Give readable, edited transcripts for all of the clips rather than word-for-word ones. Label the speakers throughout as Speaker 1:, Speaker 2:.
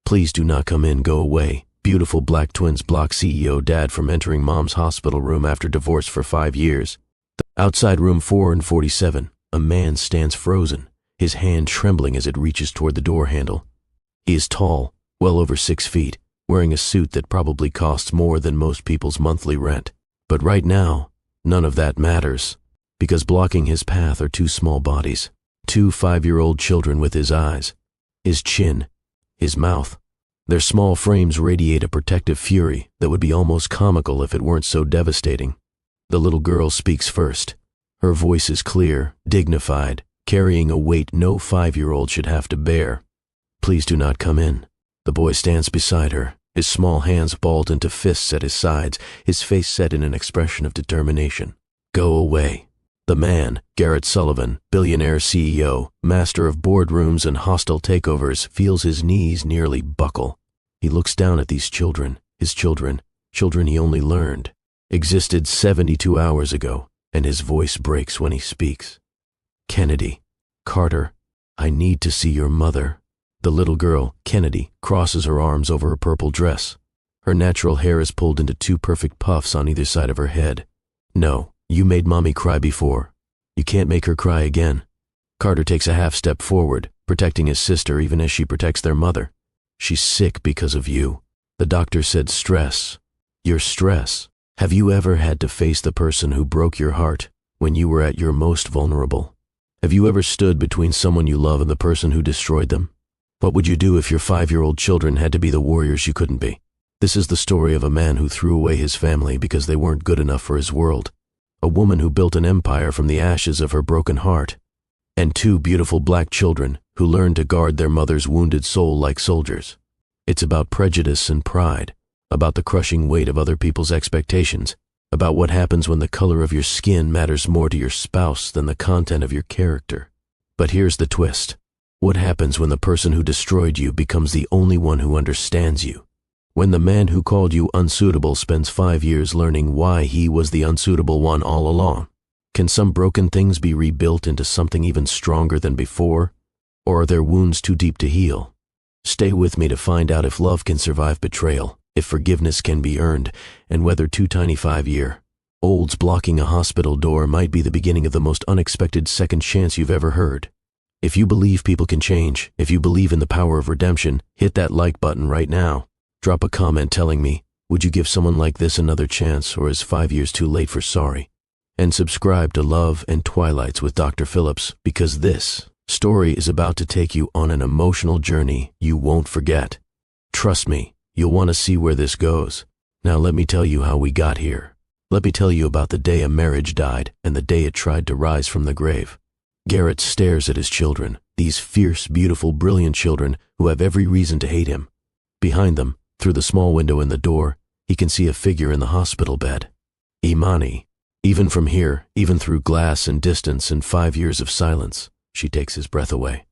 Speaker 1: Please do not come in, go away. Beautiful black twins block CEO dad from entering mom's hospital room after divorce for 5 years. Outside room 447, a man stands frozen, his hand trembling as it reaches toward the door handle. He is tall, well over 6 feet, wearing a suit that probably costs more than most people's monthly rent. But right now, none of that matters, because blocking his path are 2 small bodies, 2 5-year-old children with his eyes, his chin, his mouth. Their small frames radiate a protective fury that would be almost comical if it weren't so devastating. The little girl speaks first. Her voice is clear, dignified, carrying a weight no 5-year-old should have to bear. Please do not come in. The boy stands beside her, his small hands balled into fists at his sides, his face set in an expression of determination. Go away. The man, Garrett Sullivan, billionaire CEO, master of boardrooms and hostile takeovers, feels his knees nearly buckle. He looks down at these children, his children he only learned existed 72 hours ago, and his voice breaks when he speaks. Kennedy, Carter, I need to see your mother. The little girl, Kennedy, crosses her arms over her purple dress. Her natural hair is pulled into 2 perfect puffs on either side of her head. No, you made mommy cry before. You can't make her cry again. Carter takes a half step forward, protecting his sister even as she protects their mother. She's sick because of you. The doctor said stress. Your stress. Have you ever had to face the person who broke your heart when you were at your most vulnerable? Have you ever stood between someone you love and the person who destroyed them? What would you do if your 5-year-old children had to be the warriors you couldn't be? This is the story of a man who threw away his family because they weren't good enough for his world. A woman who built an empire from the ashes of her broken heart. And 2 beautiful black children who learned to guard their mother's wounded soul like soldiers. It's about prejudice and pride, about the crushing weight of other people's expectations, about what happens when the color of your skin matters more to your spouse than the content of your character. But here's the twist. What happens when the person who destroyed you becomes the only one who understands you? When the man who called you unsuitable spends 5 years learning why he was the unsuitable one all along? Can some broken things be rebuilt into something even stronger than before? Or are their wounds too deep to heal? Stay with me to find out if love can survive betrayal, if forgiveness can be earned, and whether 2 tiny 5-year-olds blocking a hospital door might be the beginning of the most unexpected second chance you've ever heard. If you believe people can change, if you believe in the power of redemption, hit that like button right now. Drop a comment telling me, would you give someone like this another chance, or is 5 years too late for sorry? And subscribe to Love and Twilights with Dr. Phillips, because this story is about to take you on an emotional journey you won't forget. Trust me, you'll want to see where this goes. Now let me tell you how we got here. Let me tell you about the day a marriage died and the day it tried to rise from the grave. Garrett stares at his children, these fierce, beautiful, brilliant children who have every reason to hate him. Behind them, through the small window in the door, he can see a figure in the hospital bed. Imani. Even from here, even through glass and distance and 5 years of silence, she takes his breath away.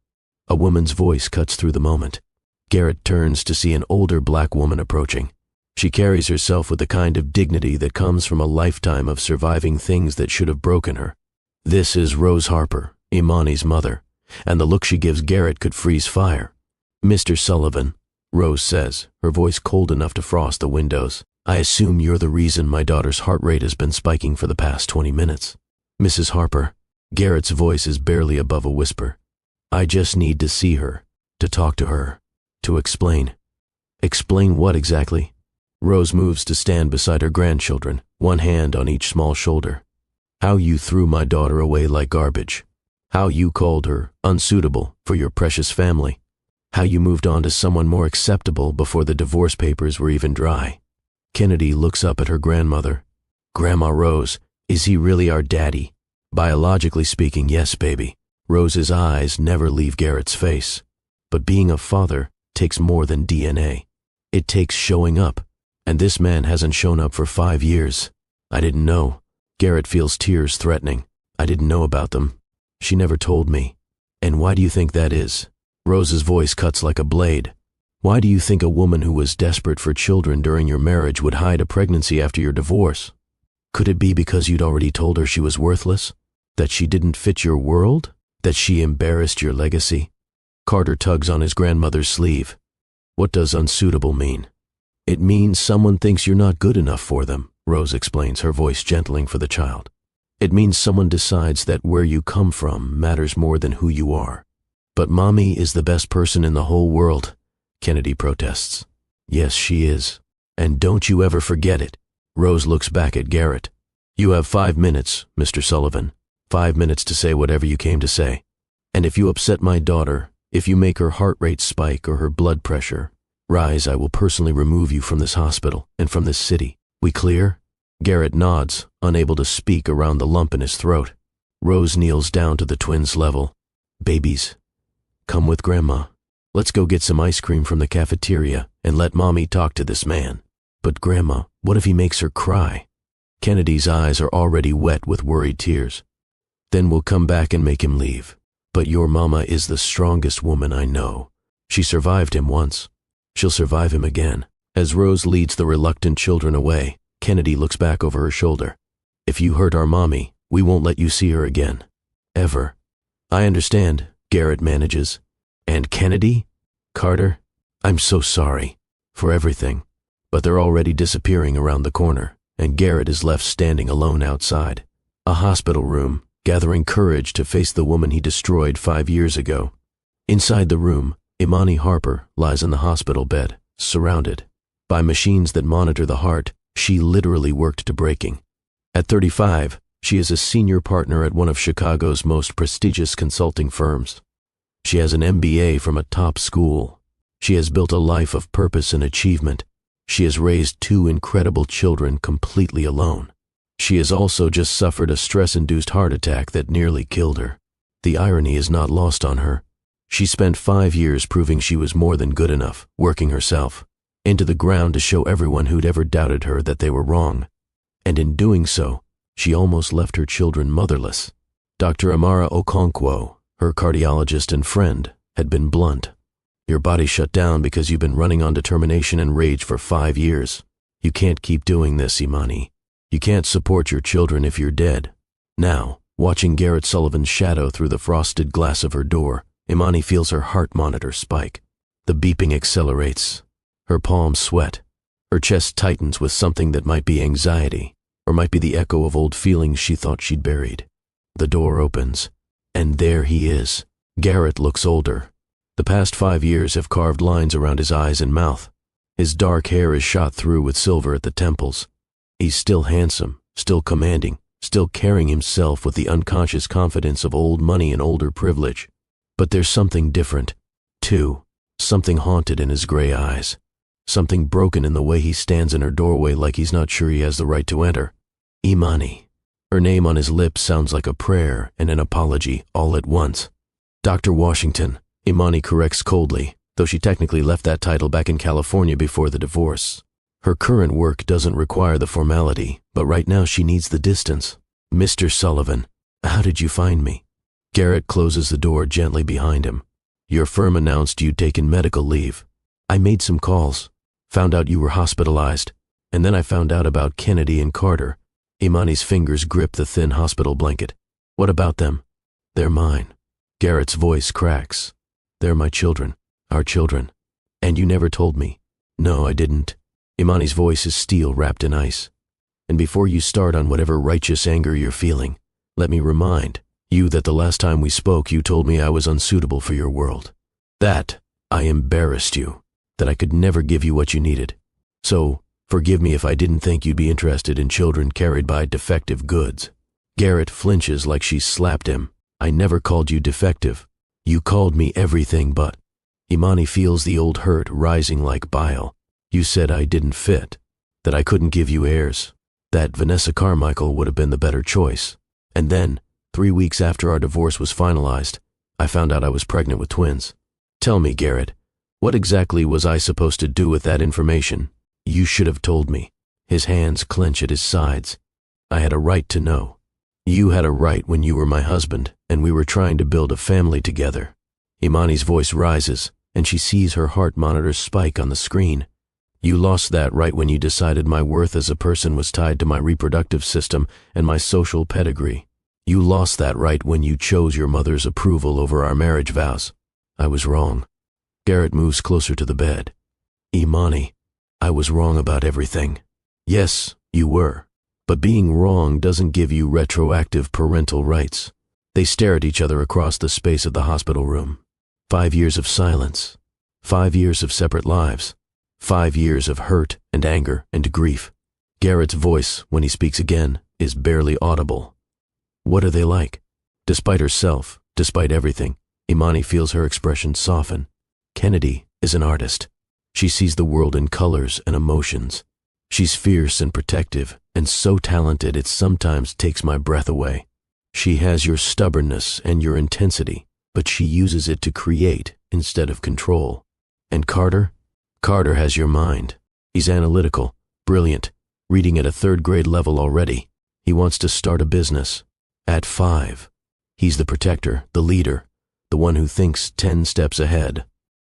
Speaker 1: A woman's voice cuts through the moment. Garrett turns to see an older black woman approaching. She carries herself with the kind of dignity that comes from a lifetime of surviving things that should have broken her. This is Rose Harper, Imani's mother, and the look she gives Garrett could freeze fire. Mr. Sullivan, Rose says, her voice cold enough to frost the windows. I assume you're the reason my daughter's heart rate has been spiking for the past 20 minutes. Mrs. Harper, Garrett's voice is barely above a whisper. I just need to see her, to talk to her, to explain. Explain what exactly? Rose moves to stand beside her grandchildren, one hand on each small shoulder. How you threw my daughter away like garbage. How you called her unsuitable for your precious family. How you moved on to someone more acceptable before the divorce papers were even dry. Kennedy looks up at her grandmother. Grandma Rose, is he really our daddy? Biologically speaking, yes, baby. Rose's eyes never leave Garrett's face. But being a father takes more than DNA. It takes showing up. And this man hasn't shown up for 5 years. I didn't know. Garrett feels tears threatening. I didn't know about them. She never told me. And why do you think that is? Rose's voice cuts like a blade. Why do you think a woman who was desperate for children during your marriage would hide a pregnancy after your divorce? Could it be because you'd already told her she was worthless? That she didn't fit your world? That she embarrassed your legacy? Carter tugs on his grandmother's sleeve. What does unsuitable mean? It means someone thinks you're not good enough for them, Rose explains, her voice gentling for the child. It means someone decides that where you come from matters more than who you are. But Mommy is the best person in the whole world, Kennedy protests. Yes, she is. And don't you ever forget it. Rose looks back at Garrett. You have 5 minutes, Mr. Sullivan. 5 minutes to say whatever you came to say. And if you upset my daughter, if you make her heart rate spike or her blood pressure rise, I will personally remove you from this hospital and from this city. We clear? Garrett nods, unable to speak around the lump in his throat. Rose kneels down to the twins' level. Babies, come with Grandma. Let's go get some ice cream from the cafeteria and let Mommy talk to this man. But Grandma, what if he makes her cry? Kennedy's eyes are already wet with worried tears. Then we'll come back and make him leave. But your mama is the strongest woman I know. She survived him once. She'll survive him again. As Rose leads the reluctant children away, Kennedy looks back over her shoulder. If you hurt our Mommy, we won't let you see her again. Ever. I understand, Garrett manages. And Kennedy? Carter? I'm so sorry. For everything. But they're already disappearing around the corner, and Garrett is left standing alone outside. A hospital room, gathering courage to face the woman he destroyed 5 years ago. Inside the room, Imani Harper lies in the hospital bed, surrounded by machines that monitor the heart she literally worked to breaking. At 35, she is a senior partner at one of Chicago's most prestigious consulting firms. She has an MBA from a top school. She has built a life of purpose and achievement. She has raised 2 incredible children completely alone. She has also just suffered a stress-induced heart attack that nearly killed her. The irony is not lost on her. She spent 5 years proving she was more than good enough, working herself into the ground to show everyone who'd ever doubted her that they were wrong. And in doing so, she almost left her children motherless. Dr. Amara Okonkwo, her cardiologist and friend, had been blunt. Your body shut down because you've been running on determination and rage for 5 years. You can't keep doing this, Imani. You can't support your children if you're dead. Now, watching Garrett Sullivan's shadow through the frosted glass of her door, Imani feels her heart monitor spike. The beeping accelerates. Her palms sweat. Her chest tightens with something that might be anxiety, or might be the echo of old feelings she thought she'd buried. The door opens, and there he is. Garrett looks older. The past 5 years have carved lines around his eyes and mouth. His dark hair is shot through with silver at the temples. He's still handsome, still commanding, still carrying himself with the unconscious confidence of old money and older privilege. But there's something different, too. Something haunted in his gray eyes. Something broken in the way he stands in her doorway like he's not sure he has the right to enter. Imani. Her name on his lips sounds like a prayer and an apology all at once. Dr. Washington, Imani corrects coldly, though she technically left that title back in California before the divorce. Her current work doesn't require the formality, but right now she needs the distance. Mr. Sullivan, how did you find me? Garrett closes the door gently behind him. Your firm announced you'd taken medical leave. I made some calls, found out you were hospitalized, and then I found out about Kennedy and Carter. Imani's fingers grip the thin hospital blanket. What about them? They're mine. Garrett's voice cracks. They're my children, our children. And you never told me. No, I didn't. Imani's voice is steel wrapped in ice. And before you start on whatever righteous anger you're feeling, let me remind you that the last time we spoke you told me I was unsuitable for your world. That I embarrassed you, that I could never give you what you needed. So, forgive me if I didn't think you'd be interested in children carried by defective goods. Garrett flinches like she slapped him. I never called you defective. You called me everything but. Imani feels the old hurt rising like bile. You said I didn't fit, that I couldn't give you heirs, that Vanessa Carmichael would have been the better choice. And then, 3 weeks after our divorce was finalized, I found out I was pregnant with twins. Tell me, Garrett, what exactly was I supposed to do with that information? You should have told me. His hands clench at his sides. I had a right to know. You had a right when you were my husband, and we were trying to build a family together. Imani's voice rises, and she sees her heart monitor spike on the screen. You lost that right when you decided my worth as a person was tied to my reproductive system and my social pedigree. You lost that right when you chose your mother's approval over our marriage vows. I was wrong. Garrett moves closer to the bed, Imani, I was wrong about everything. Yes, you were. But being wrong doesn't give you retroactive parental rights. They stare at each other across the space of the hospital room. 5 years of silence. 5 years of separate lives. 5 years of hurt and anger and grief. Garrett's voice, when he speaks again, is barely audible. What are they like? Despite herself, despite everything, Imani feels her expression soften. Kennedy is an artist. She sees the world in colors and emotions. She's fierce and protective, and so talented it sometimes takes my breath away. She has your stubbornness and your intensity, but she uses it to create instead of control. And Carter? Carter has your mind. He's analytical, brilliant, reading at a third-grade level already. He wants to start a business. At 5. He's the protector, the leader, the one who thinks 10 steps ahead.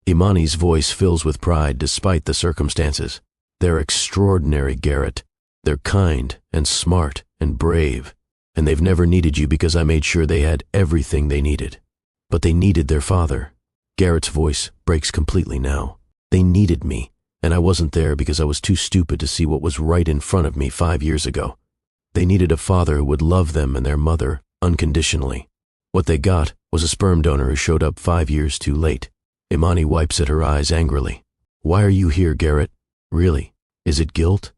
Speaker 1: Imani's voice fills with pride despite the circumstances. They're extraordinary, Garrett. They're kind and smart and brave, and they've never needed you because I made sure they had everything they needed. But they needed their father. Garrett's voice breaks completely now. They needed me, and I wasn't there because I was too stupid to see what was right in front of me 5 years ago. They needed a father who would love them and their mother unconditionally. What they got was a sperm donor who showed up 5 years too late. Imani wipes at her eyes angrily. Why are you here, Garrett? Really? Is it guilt?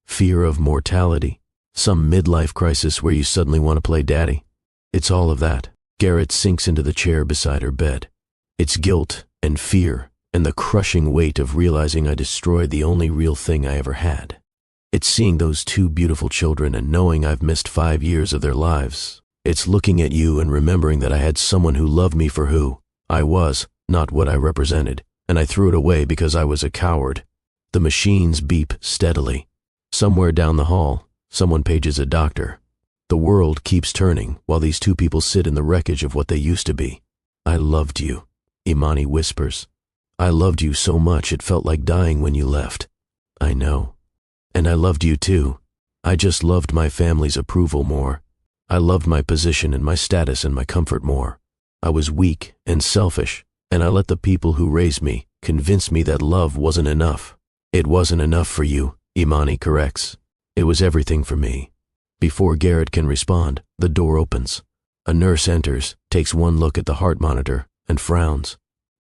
Speaker 1: Fear of mortality? Some midlife crisis where you suddenly want to play daddy? It's all of that. Garrett sinks into the chair beside her bed. It's guilt and fear and the crushing weight of realizing I destroyed the only real thing I ever had. It's seeing those 2 beautiful children and knowing I've missed 5 years of their lives. It's looking at you and remembering that I had someone who loved me for who I was, not what I represented, and I threw it away because I was a coward. The machines beep steadily. Somewhere down the hall, someone pages a doctor. The world keeps turning while these 2 people sit in the wreckage of what they used to be. I loved you, Imani whispers. I loved you so much it felt like dying when you left. I know. And I loved you too. I just loved my family's approval more. I loved my position and my status and my comfort more. I was weak and selfish, and I let the people who raised me convince me that love wasn't enough. It wasn't enough for you, Imani corrects. It was everything for me. Before Garrett can respond, the door opens. A nurse enters, takes one look at the heart monitor, and frowns.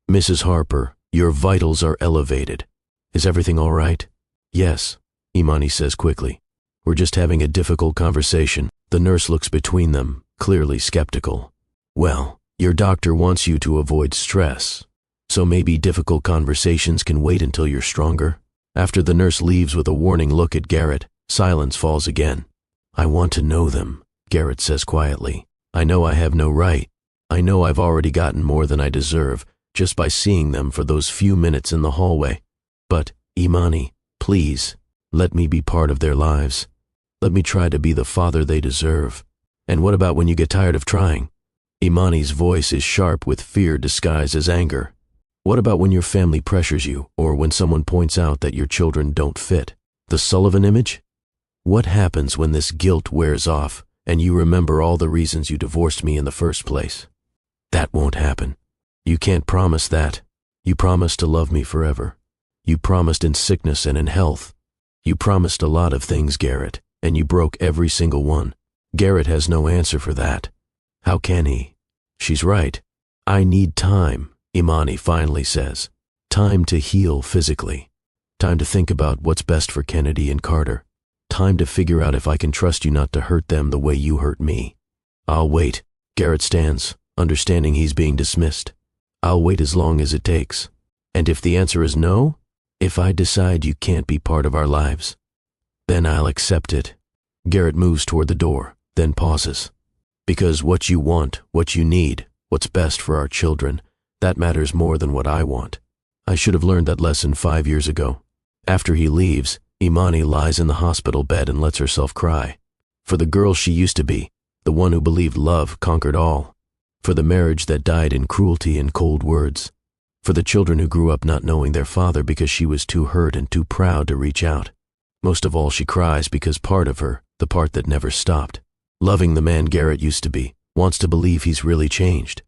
Speaker 1: Mrs. Harper, your vitals are elevated. Is everything all right? Yes, Imani says quickly. We're just having a difficult conversation. The nurse looks between them, clearly skeptical. Well, your doctor wants you to avoid stress, so maybe difficult conversations can wait until you're stronger. After the nurse leaves with a warning look at Garrett, silence falls again. I want to know them, Garrett says quietly. I know I have no right. I know I've already gotten more than I deserve just by seeing them for those few minutes in the hallway. But, Imani, please, let me be part of their lives. Let me try to be the father they deserve. And what about when you get tired of trying? Imani's voice is sharp with fear disguised as anger. What about when your family pressures you, or when someone points out that your children don't fit? The Sullivan image? What happens when this guilt wears off and you remember all the reasons you divorced me in the first place? That won't happen. You can't promise that. You promised to love me forever. You promised in sickness and in health. You promised a lot of things, Garrett, and you broke every single one. Garrett has no answer for that. How can he? She's right. I need time, Imani finally says. Time to heal physically. Time to think about what's best for Kennedy and Carter. Time to figure out if I can trust you not to hurt them the way you hurt me. I'll wait. Garrett stands, understanding he's being dismissed. I'll wait as long as it takes. And if the answer is no, if I decide you can't be part of our lives, then I'll accept it. Garrett moves toward the door, then pauses. Because what you want, what you need, what's best for our children, that matters more than what I want. I should have learned that lesson 5 years ago. After he leaves, Imani lies in the hospital bed and lets herself cry. For the girl she used to be, the one who believed love conquered all. For the marriage that died in cruelty and cold words. For the children who grew up not knowing their father because she was too hurt and too proud to reach out. Most of all, she cries because part of her, the part that never stopped, loving the man Garrett used to be, wants to believe he's really changed.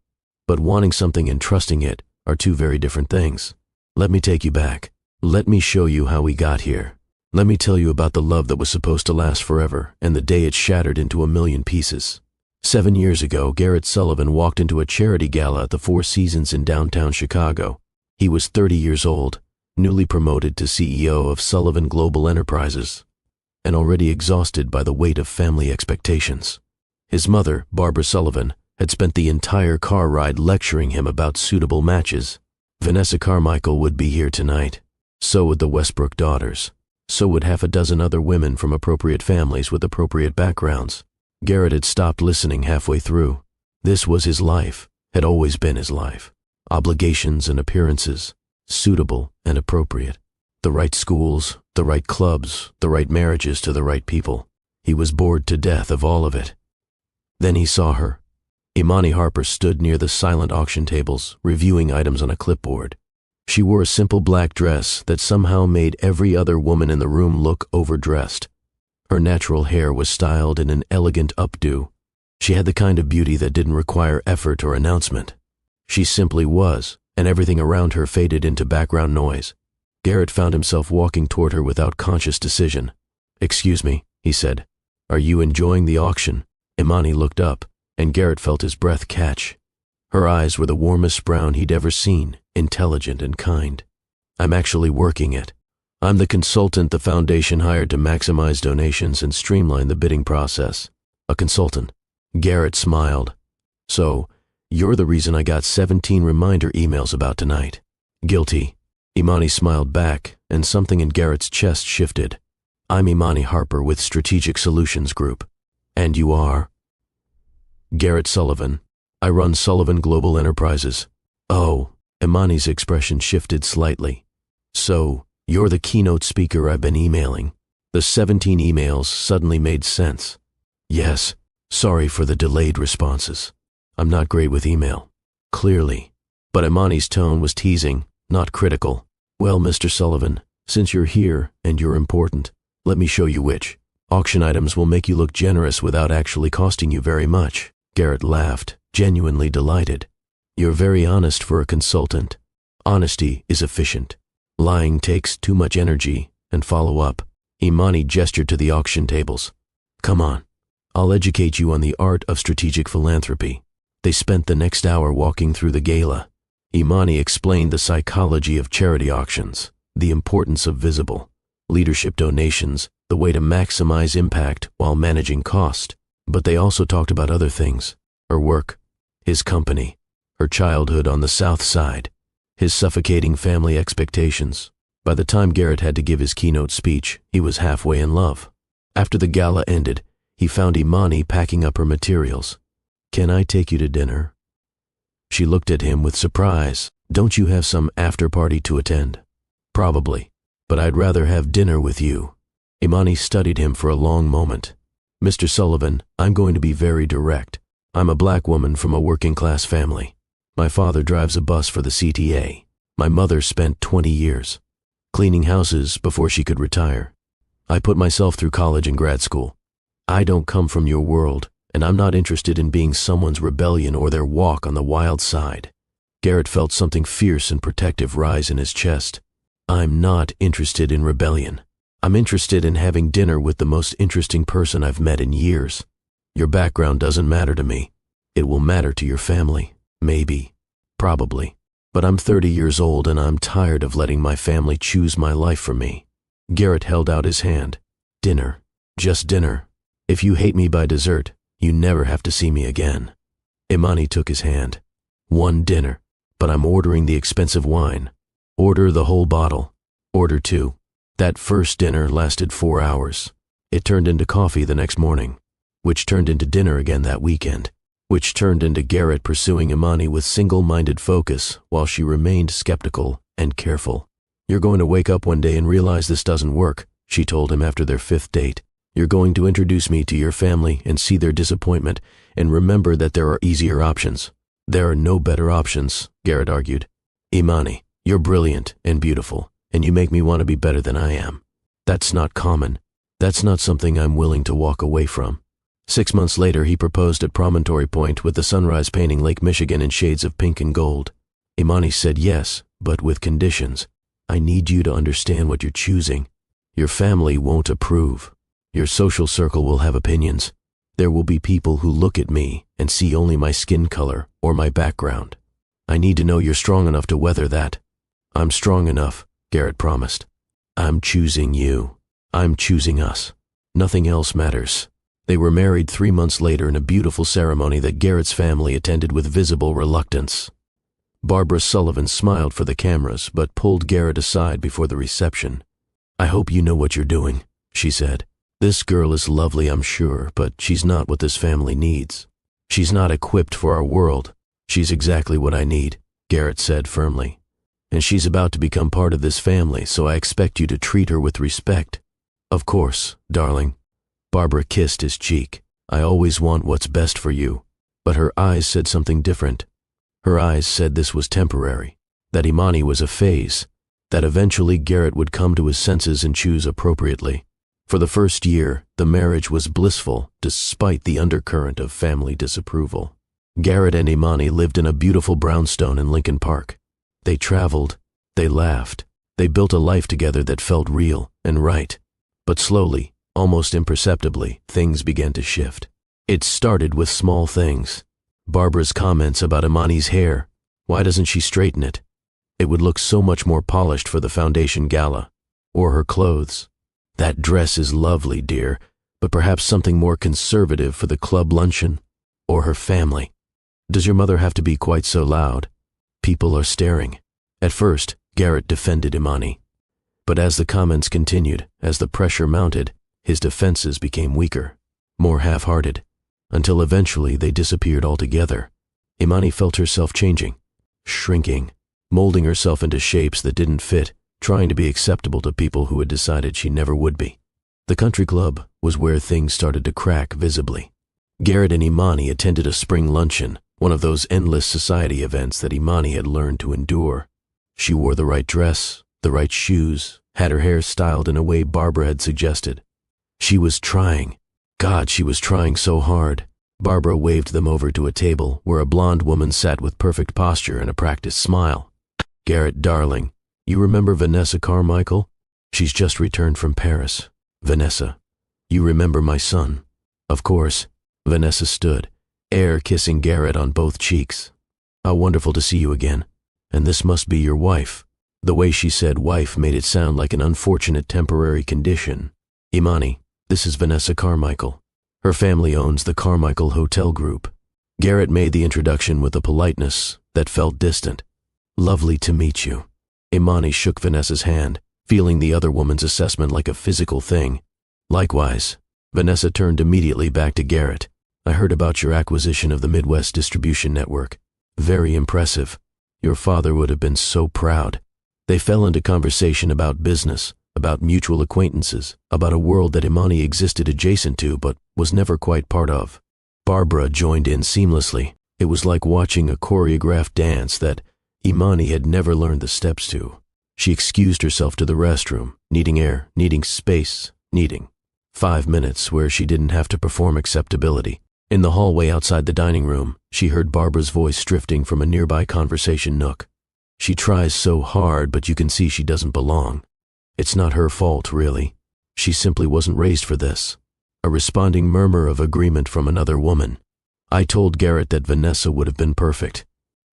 Speaker 1: But wanting something and trusting it are two very different things. Let me take you back. Let me show you how we got here. Let me tell you about the love that was supposed to last forever and the day it shattered into a million pieces. 7 years ago, Garrett Sullivan walked into a charity gala at the Four Seasons in downtown Chicago. He was 30 years old, newly promoted to CEO of Sullivan Global Enterprises, and already exhausted by the weight of family expectations. His mother, Barbara Sullivan, had spent the entire car ride lecturing him about suitable matches. Vanessa Carmichael would be here tonight. So would the Westbrook daughters. So would half a dozen other women from appropriate families with appropriate backgrounds. Garrett had stopped listening halfway through. This was his life, had always been his life. Obligations and appearances, suitable and appropriate. The right schools, the right clubs, the right marriages to the right people. He was bored to death of all of it. Then he saw her. Imani Harper stood near the silent auction tables, reviewing items on a clipboard. She wore a simple black dress that somehow made every other woman in the room look overdressed. Her natural hair was styled in an elegant updo. She had the kind of beauty that didn't require effort or announcement. She simply was, and everything around her faded into background noise. Garrett found himself walking toward her without conscious decision. "Excuse me," he said. "Are you enjoying the auction?" Imani looked up, and Garrett felt his breath catch. Her eyes were the warmest brown he'd ever seen, intelligent and kind. "I'm actually working it. I'm the consultant the foundation hired to maximize donations and streamline the bidding process." "A consultant?" Garrett smiled. "So, you're the reason I got 17 reminder emails about tonight." "Guilty." Imani smiled back, and something in Garrett's chest shifted. "I'm Imani Harper with Strategic Solutions Group." "And you are?" "Garrett Sullivan. I run Sullivan Global Enterprises." "Oh." Imani's expression shifted slightly. "So, you're the keynote speaker I've been emailing." The 17 emails suddenly made sense. "Yes, sorry for the delayed responses. I'm not great with email." Clearly. But Imani's tone was teasing, not critical. "Well, Mr. Sullivan, since you're here and you're important, let me show you which. Auction items will make you look generous without actually costing you very much." Garrett laughed, genuinely delighted. "You're very honest for a consultant. Honesty is efficient. Lying takes too much energy and follow-up." Imani gestured to the auction tables. "Come on. I'll educate you on the art of strategic philanthropy." They spent the next hour walking through the gala. Imani explained the psychology of charity auctions, the importance of visible leadership donations, the way to maximize impact while managing cost. But they also talked about other things: her work, his company, her childhood on the South Side, his suffocating family expectations. By the time Garrett had to give his keynote speech, he was halfway in love. After the gala ended, he found Imani packing up her materials. "Can I take you to dinner?" She looked at him with surprise. "Don't you have some after-party to attend?" "Probably, but I'd rather have dinner with you." Imani studied him for a long moment. "Mr. Sullivan, I'm going to be very direct. I'm a black woman from a working-class family. My father drives a bus for the CTA. My mother spent 20 years cleaning houses before she could retire. I put myself through college and grad school. I don't come from your world, and I'm not interested in being someone's rebellion or their walk on the wild side." Garrett felt something fierce and protective rise in his chest. "I'm not interested in rebellion. I'm interested in having dinner with the most interesting person I've met in years. Your background doesn't matter to me. It will matter to your family. Maybe. Probably. But I'm 30 years old and I'm tired of letting my family choose my life for me." Garrett held out his hand. "Dinner. Just dinner. If you hate me by dessert, you never have to see me again." Imani took his hand. "One dinner, but I'm ordering the expensive wine. Order the whole bottle. Order 2. That first dinner lasted 4 hours. It turned into coffee the next morning, which turned into dinner again that weekend, which turned into Garrett pursuing Imani with single-minded focus while she remained skeptical and careful. "You're going to wake up one day and realize this doesn't work," she told him after their 5th date. "You're going to introduce me to your family and see their disappointment and remember that there are easier options." "There are no better options," Garrett argued. "Imani, you're brilliant and beautiful, and you make me want to be better than I am. That's not common. That's not something I'm willing to walk away from." 6 months later, he proposed at Promontory Point with the sunrise painting Lake Michigan in shades of pink and gold. Imani said yes, but with conditions. I need you to understand what you're choosing. Your family won't approve. Your social circle will have opinions. There will be people who look at me and see only my skin color or my background. I need to know you're strong enough to weather that. I'm strong enough, Garrett promised. I'm choosing you. I'm choosing us. Nothing else matters. They were married 3 months later in a beautiful ceremony that Garrett's family attended with visible reluctance. Barbara Sullivan smiled for the cameras but pulled Garrett aside before the reception. I hope you know what you're doing, she said. This girl is lovely, I'm sure, but she's not what this family needs. She's not equipped for our world. She's exactly what I need, Garrett said firmly. And she's about to become part of this family, so I expect you to treat her with respect. Of course, darling. Barbara kissed his cheek. I always want what's best for you. But her eyes said something different. Her eyes said this was temporary, that Imani was a phase, that eventually Garrett would come to his senses and choose appropriately. For the first year, the marriage was blissful despite the undercurrent of family disapproval. Garrett and Imani lived in a beautiful brownstone in Lincoln Park. They traveled, they laughed, they built a life together that felt real and right. But slowly, almost imperceptibly, things began to shift. It started with small things. Barbara's comments about Imani's hair. Why doesn't she straighten it? It would look so much more polished for the foundation gala. Or her clothes. That dress is lovely, dear, but perhaps something more conservative for the club luncheon. Or her family. Does your mother have to be quite so loud? People are staring. At first, Garrett defended Imani. But as the comments continued, as the pressure mounted, his defenses became weaker, more half-hearted, until eventually they disappeared altogether. Imani felt herself changing, shrinking, molding herself into shapes that didn't fit, trying to be acceptable to people who had decided she never would be. The country club was where things started to crack visibly. Garrett and Imani attended a spring luncheon, one of those endless society events that Imani had learned to endure. She wore the right dress, the right shoes, had her hair styled in a way Barbara had suggested. She was trying. God, she was trying so hard. Barbara waved them over to a table where a blonde woman sat with perfect posture and a practiced smile. Garrett, darling, you remember Vanessa Carmichael? She's just returned from Paris. Vanessa, you remember my son? Of course. Vanessa stood, air kissing Garrett on both cheeks. How wonderful to see you again. And this must be your wife. The way she said wife made it sound like an unfortunate temporary condition. Imani, this is Vanessa Carmichael. Her family owns the Carmichael Hotel Group. Garrett made the introduction with a politeness that felt distant. Lovely to meet you. Imani shook Vanessa's hand, feeling the other woman's assessment like a physical thing. Likewise, Vanessa turned immediately back to Garrett. I heard about your acquisition of the Midwest Distribution Network. Very impressive. Your father would have been so proud. They fell into conversation about business, about mutual acquaintances, about a world that Imani existed adjacent to but was never quite part of. Barbara joined in seamlessly. It was like watching a choreographed dance that Imani had never learned the steps to. She excused herself to the restroom, needing air, needing space, needing 5 minutes where she didn't have to perform acceptability. In the hallway outside the dining room, she heard Barbara's voice drifting from a nearby conversation nook. She tries so hard, but you can see she doesn't belong. It's not her fault, really. She simply wasn't raised for this. A responding murmur of agreement from another woman. I told Garrett that Vanessa would have been perfect.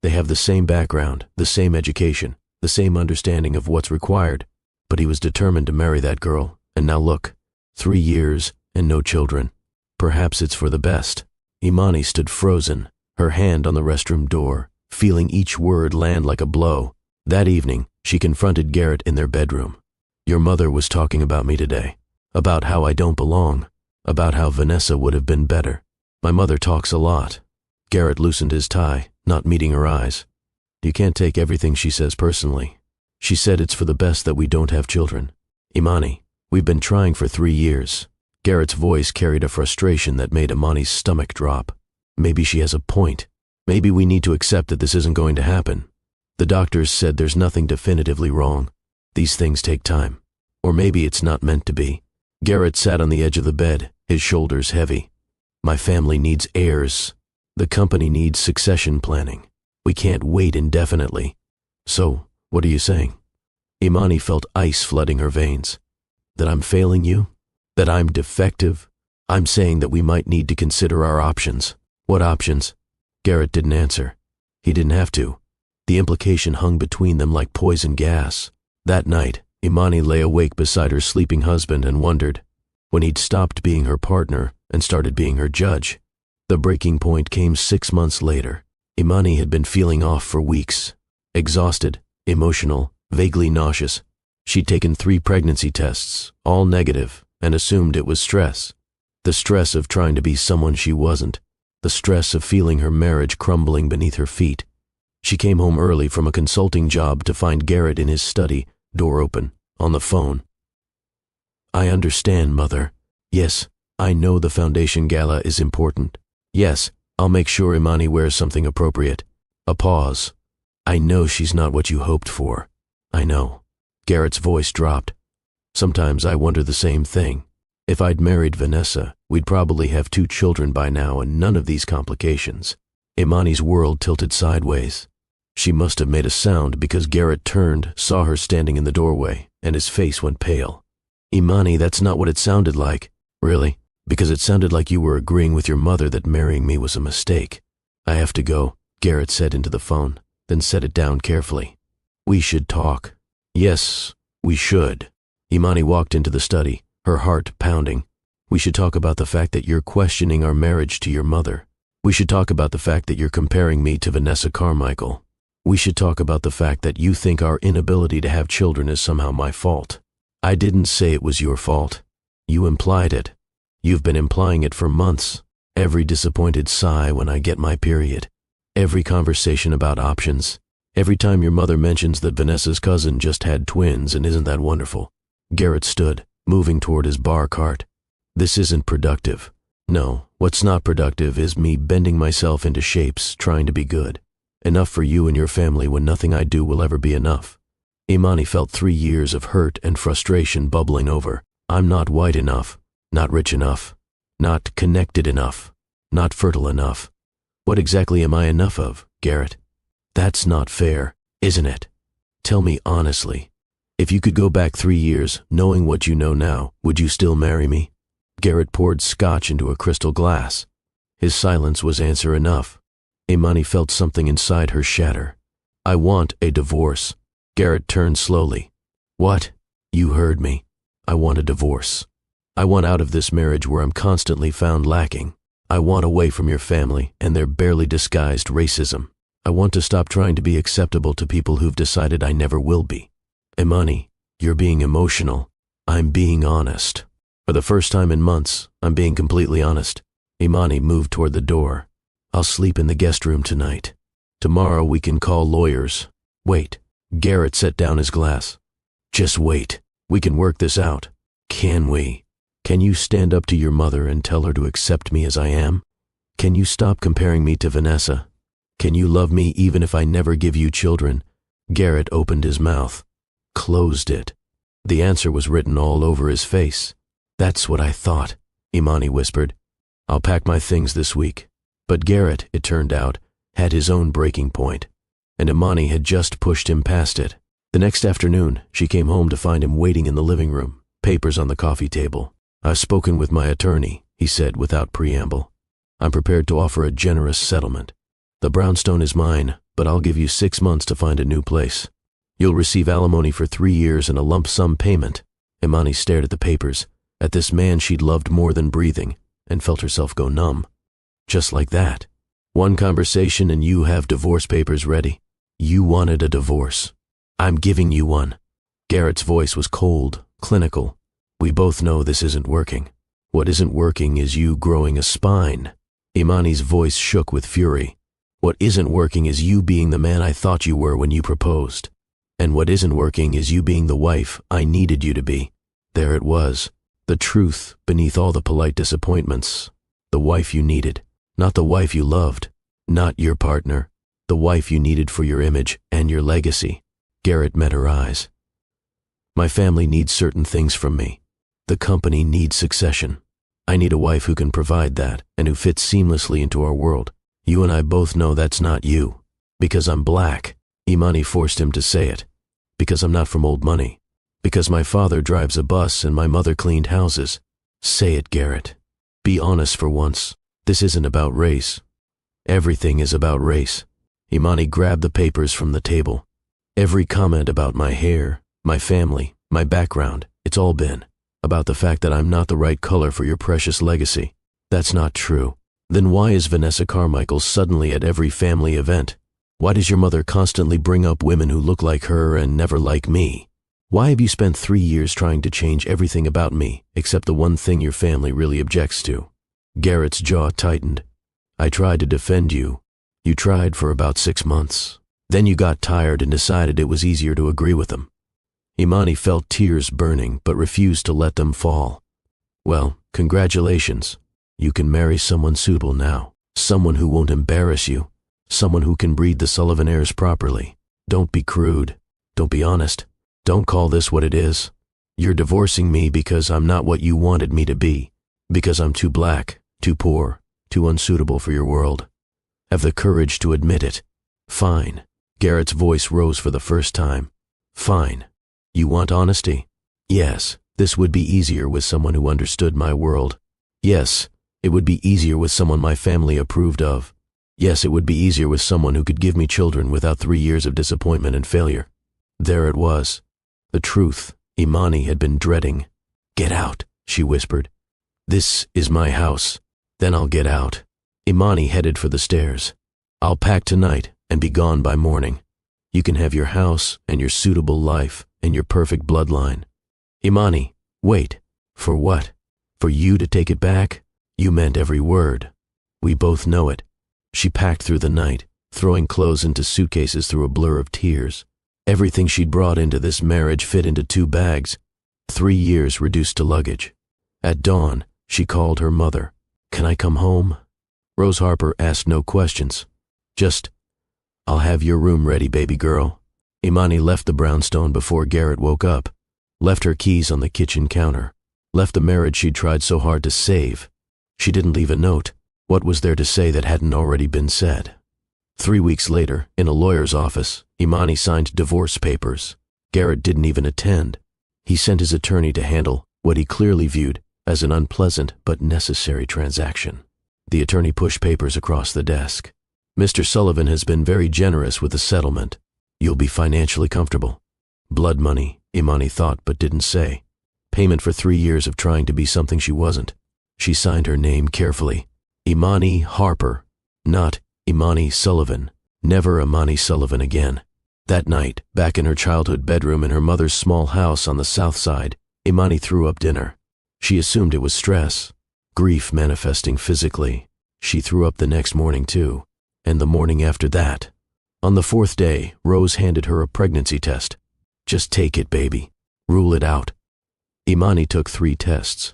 Speaker 1: They have the same background, the same education, the same understanding of what's required, but he was determined to marry that girl, and now look, 3 years and no children. Perhaps it's for the best. Imani stood frozen, her hand on the restroom door, feeling each word land like a blow. That evening, she confronted Garrett in their bedroom. Your mother was talking about me today, about how I don't belong, about how Vanessa would have been better. My mother talks a lot. Garrett loosened his tie, not meeting her eyes. You can't take everything she says personally. She said it's for the best that we don't have children. Imani, we've been trying for 3 years. Garrett's voice carried a frustration that made Imani's stomach drop. Maybe she has a point. Maybe we need to accept that this isn't going to happen. The doctors said there's nothing definitively wrong. These things take time. Or maybe it's not meant to be. Garrett sat on the edge of the bed, his shoulders heavy. My family needs heirs. The company needs succession planning. We can't wait indefinitely. So, what are you saying? Imani felt ice flooding her veins. That I'm failing you? That I'm defective? I'm saying that we might need to consider our options. What options? Garrett didn't answer. He didn't have to. The implication hung between them like poison gas. That night, Imani lay awake beside her sleeping husband and wondered when he'd stopped being her partner and started being her judge. The breaking point came 6 months later. Imani had been feeling off for weeks. Exhausted, emotional, vaguely nauseous. She'd taken 3 pregnancy tests, all negative, and assumed it was stress. The stress of trying to be someone she wasn't. The stress of feeling her marriage crumbling beneath her feet. She came home early from a consulting job to find Garrett in his study, door open, on the phone. I understand, Mother. Yes, I know the foundation gala is important. Yes, I'll make sure Imani wears something appropriate. A pause. I know she's not what you hoped for. I know. Garrett's voice dropped. Sometimes I wonder the same thing. If I'd married Vanessa, we'd probably have 2 children by now and none of these complications. Imani's world tilted sideways. She must have made a sound because Garrett turned, saw her standing in the doorway, and his face went pale. Imani, that's not what it sounded like. Really? Because it sounded like you were agreeing with your mother that marrying me was a mistake. I have to go, Garrett said into the phone, then set it down carefully. We should talk. Yes, we should. Imani walked into the study, her heart pounding. We should talk about the fact that you're questioning our marriage to your mother. We should talk about the fact that you're comparing me to Vanessa Carmichael. We should talk about the fact that you think our inability to have children is somehow my fault. I didn't say it was your fault. You implied it. You've been implying it for months. Every disappointed sigh when I get my period. Every conversation about options. Every time your mother mentions that Vanessa's cousin just had twins and isn't that wonderful. Garrett stood, moving toward his bar cart. This isn't productive. No, what's not productive is me bending myself into shapes, trying to be good. Enough for you and your family when nothing I do will ever be enough. Imani felt 3 years of hurt and frustration bubbling over. I'm not white enough, not rich enough, not connected enough, not fertile enough. What exactly am I enough of, Garrett? That's not fair, isn't it? Tell me honestly. If you could go back 3 years, knowing what you know now, would you still marry me? Garrett poured scotch into a crystal glass. His silence was answer enough. Imani felt something inside her shatter. I want a divorce. Garrett turned slowly. What? You heard me. I want a divorce. I want out of this marriage where I'm constantly found lacking. I want away from your family and their barely disguised racism. I want to stop trying to be acceptable to people who've decided I never will be. Imani, you're being emotional. I'm being honest. For the first time in months, I'm being completely honest. Imani moved toward the door. I'll sleep in the guest room tonight. Tomorrow we can call lawyers. Wait. Garrett set down his glass. Just wait. We can work this out. Can we? Can you stand up to your mother and tell her to accept me as I am? Can you stop comparing me to Vanessa? Can you love me even if I never give you children? Garrett opened his mouth. Closed it. The answer was written all over his face. That's what I thought, Imani whispered. I'll pack my things this week. But Garrett, it turned out, had his own breaking point, and Imani had just pushed him past it. The next afternoon, she came home to find him waiting in the living room, papers on the coffee table. I've spoken with my attorney, he said without preamble. I'm prepared to offer a generous settlement. The brownstone is mine, but I'll give you 6 months to find a new place. You'll receive alimony for 3 years and a lump sum payment. Imani stared at the papers, at this man she'd loved more than breathing, and felt herself go numb. Just like that. One conversation and you have divorce papers ready. You wanted a divorce. I'm giving you one. Garrett's voice was cold, clinical. We both know this isn't working. What isn't working is you growing a spine. Imani's voice shook with fury. What isn't working is you being the man I thought you were when you proposed. And what isn't working is you being the wife I needed you to be. There it was. The truth beneath all the polite disappointments. The wife you needed. Not the wife you loved. Not your partner. The wife you needed for your image and your legacy. Garrett met her eyes. My family needs certain things from me. The company needs succession. I need a wife who can provide that and who fits seamlessly into our world. You and I both know that's not you. Because I'm black. Imani forced him to say it. Because I'm not from old money. Because my father drives a bus and my mother cleaned houses. Say it, Garrett. Be honest for once. This isn't about race. Everything is about race. Imani grabbed the papers from the table. Every comment about my hair, my family, my background, it's all been about the fact that I'm not the right color for your precious legacy. That's not true. Then why is Vanessa Carmichael suddenly at every family event? Why does your mother constantly bring up women who look like her and never like me? Why have you spent 3 years trying to change everything about me except the one thing your family really objects to? Garrett's jaw tightened. I tried to defend you. You tried for about 6 months. Then you got tired and decided it was easier to agree with them. Imani felt tears burning but refused to let them fall. Well, congratulations. You can marry someone suitable now. Someone who won't embarrass you. Someone who can breed the Sullivan heirs properly. Don't be crude. Don't be honest. Don't call this what it is. You're divorcing me because I'm not what you wanted me to be. Because I'm too black, too poor, too unsuitable for your world. Have the courage to admit it. Fine. Garrett's voice rose for the first time. Fine. You want honesty? Yes, this would be easier with someone who understood my world. Yes, it would be easier with someone my family approved of. Yes, it would be easier with someone who could give me children without 3 years of disappointment and failure. There it was. The truth Imani had been dreading. Get out, she whispered. This is my house. Then I'll get out. Imani headed for the stairs. I'll pack tonight and be gone by morning. You can have your house and your suitable life and your perfect bloodline. Imani, wait. For what? For you to take it back? You meant every word. We both know it. She packed through the night, throwing clothes into suitcases through a blur of tears. Everything she'd brought into this marriage fit into 2 bags. 3 years reduced to luggage. At dawn, she called her mother. Can I come home? Rose Harper asked no questions. Just, I'll have your room ready, baby girl. Imani left the brownstone before Garrett woke up. Left her keys on the kitchen counter. Left the marriage she'd tried so hard to save. She didn't leave a note. What was there to say that hadn't already been said? 3 weeks later, in a lawyer's office, Imani signed divorce papers. Garrett didn't even attend. He sent his attorney to handle what he clearly viewed as an unpleasant but necessary transaction. The attorney pushed papers across the desk. Mr. Sullivan has been very generous with the settlement. You'll be financially comfortable. Blood money, Imani thought but didn't say. Payment for 3 years of trying to be something she wasn't. She signed her name carefully. Imani Harper, not Imani Sullivan. Never Imani Sullivan again. That night, back in her childhood bedroom in her mother's small house on the south side, Imani threw up dinner. She assumed it was stress, grief manifesting physically. She threw up the next morning too, and the morning after that. On the 4th day, Rose handed her a pregnancy test. Just take it, baby. Rule it out. Imani took 3 tests.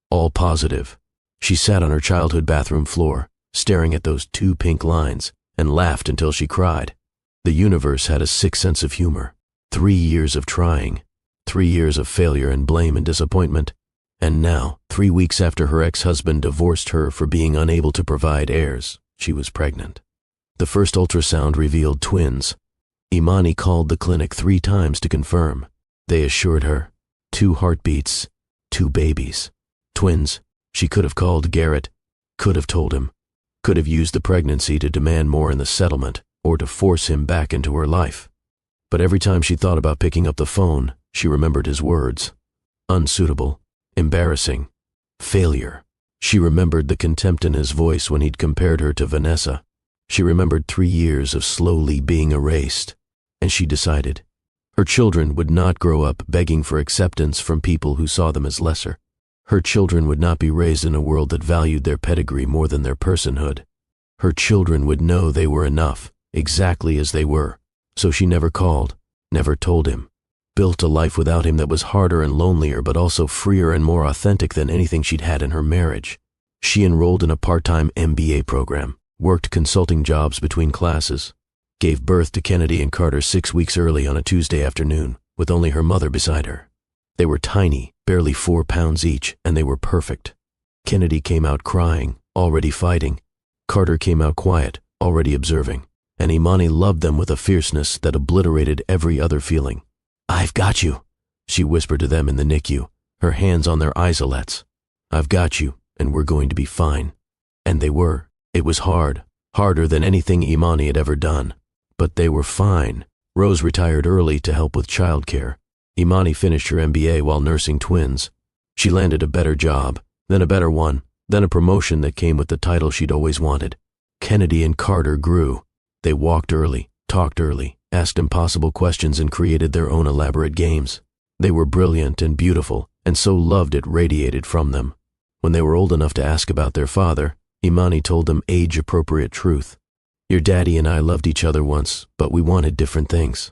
Speaker 1: All positive. She sat on her childhood bathroom floor, staring at those 2 pink lines, and laughed until she cried. The universe had a sick sense of humor. 3 years of trying. 3 years of failure and blame and disappointment. And now, 3 weeks after her ex-husband divorced her for being unable to provide heirs, she was pregnant. The first ultrasound revealed twins. Imani called the clinic 3 times to confirm. They assured her, 2 heartbeats, 2 babies. Twins. She could have called Garrett, could have told him, could have used the pregnancy to demand more in the settlement or to force him back into her life. But every time she thought about picking up the phone, she remembered his words. Unsuitable, embarrassing, failure. She remembered the contempt in his voice when he'd compared her to Vanessa. She remembered 3 years of slowly being erased, and she decided her children would not grow up begging for acceptance from people who saw them as lesser. Her children would not be raised in a world that valued their pedigree more than their personhood. Her children would know they were enough, exactly as they were. So she never called, never told him. Built a life without him that was harder and lonelier but also freer and more authentic than anything she'd had in her marriage. She enrolled in a part-time MBA program, worked consulting jobs between classes, gave birth to Kennedy and Carter 6 weeks early on a Tuesday afternoon, with only her mother beside her. They were tiny, barely 4 pounds each, and they were perfect. Kennedy came out crying, already fighting. Carter came out quiet, already observing. And Imani loved them with a fierceness that obliterated every other feeling. "I've got you," she whispered to them in the NICU, her hands on their isolettes. "I've got you, and we're going to be fine." And they were. It was hard, harder than anything Imani had ever done. But they were fine. Rose retired early to help with childcare. Imani finished her MBA while nursing twins. She landed a better job, then a better one, then a promotion that came with the title she'd always wanted. Kennedy and Carter grew. They walked early, talked early, asked impossible questions, and created their own elaborate games. They were brilliant and beautiful, and so loved it radiated from them. When they were old enough to ask about their father, Imani told them age-appropriate truth. "Your daddy and I loved each other once, but we wanted different things.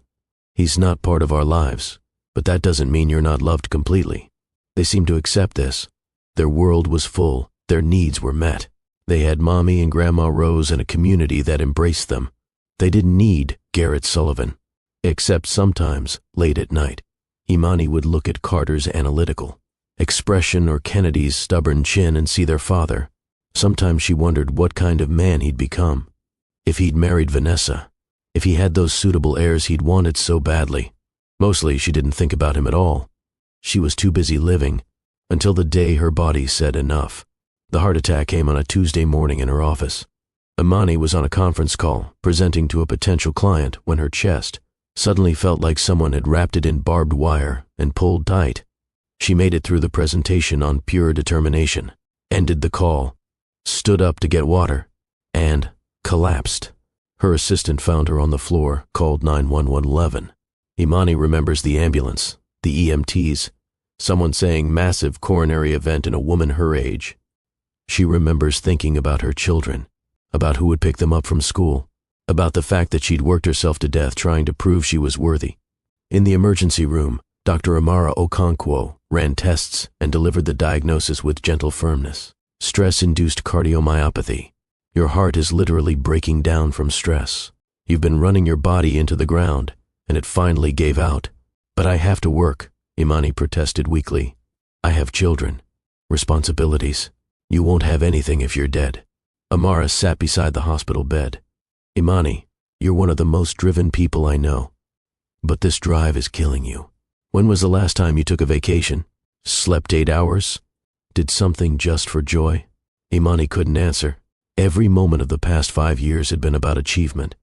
Speaker 1: He's not part of our lives, but that doesn't mean you're not loved completely." They seemed to accept this. Their world was full, their needs were met. They had Mommy and Grandma Rose and a community that embraced them. They didn't need Garrett Sullivan, except sometimes, late at night, Imani would look at Carter's analytical expression or Kennedy's stubborn chin and see their father. Sometimes she wondered what kind of man he'd become. If he'd married Vanessa, if he had those suitable heirs he'd wanted so badly. Mostly she didn't think about him at all. She was too busy living, until the day her body said enough. The heart attack came on a Tuesday morning in her office. Imani was on a conference call, presenting to a potential client, when her chest suddenly felt like someone had wrapped it in barbed wire and pulled tight. She made it through the presentation on pure determination, ended the call, stood up to get water, and collapsed. Her assistant found her on the floor, called 911. Imani remembers the ambulance, the EMTs, someone saying massive coronary event in a woman her age. She remembers thinking about her children, about who would pick them up from school, about the fact that she'd worked herself to death trying to prove she was worthy. In the emergency room, Dr. Amara Okonkwo ran tests and delivered the diagnosis with gentle firmness. Stress-induced cardiomyopathy. Your heart is literally breaking down from stress. You've been running your body into the ground, and it finally gave out. "But I have to work," Imani protested weakly. "I have children, responsibilities. You won't have anything if you're dead." Amara sat beside the hospital bed. "Imani, you're one of the most driven people I know. But this drive is killing you. When was the last time you took a vacation? Slept 8 hours? Did something just for joy?" Imani couldn't answer. Every moment of the past 5 years had been about achievement,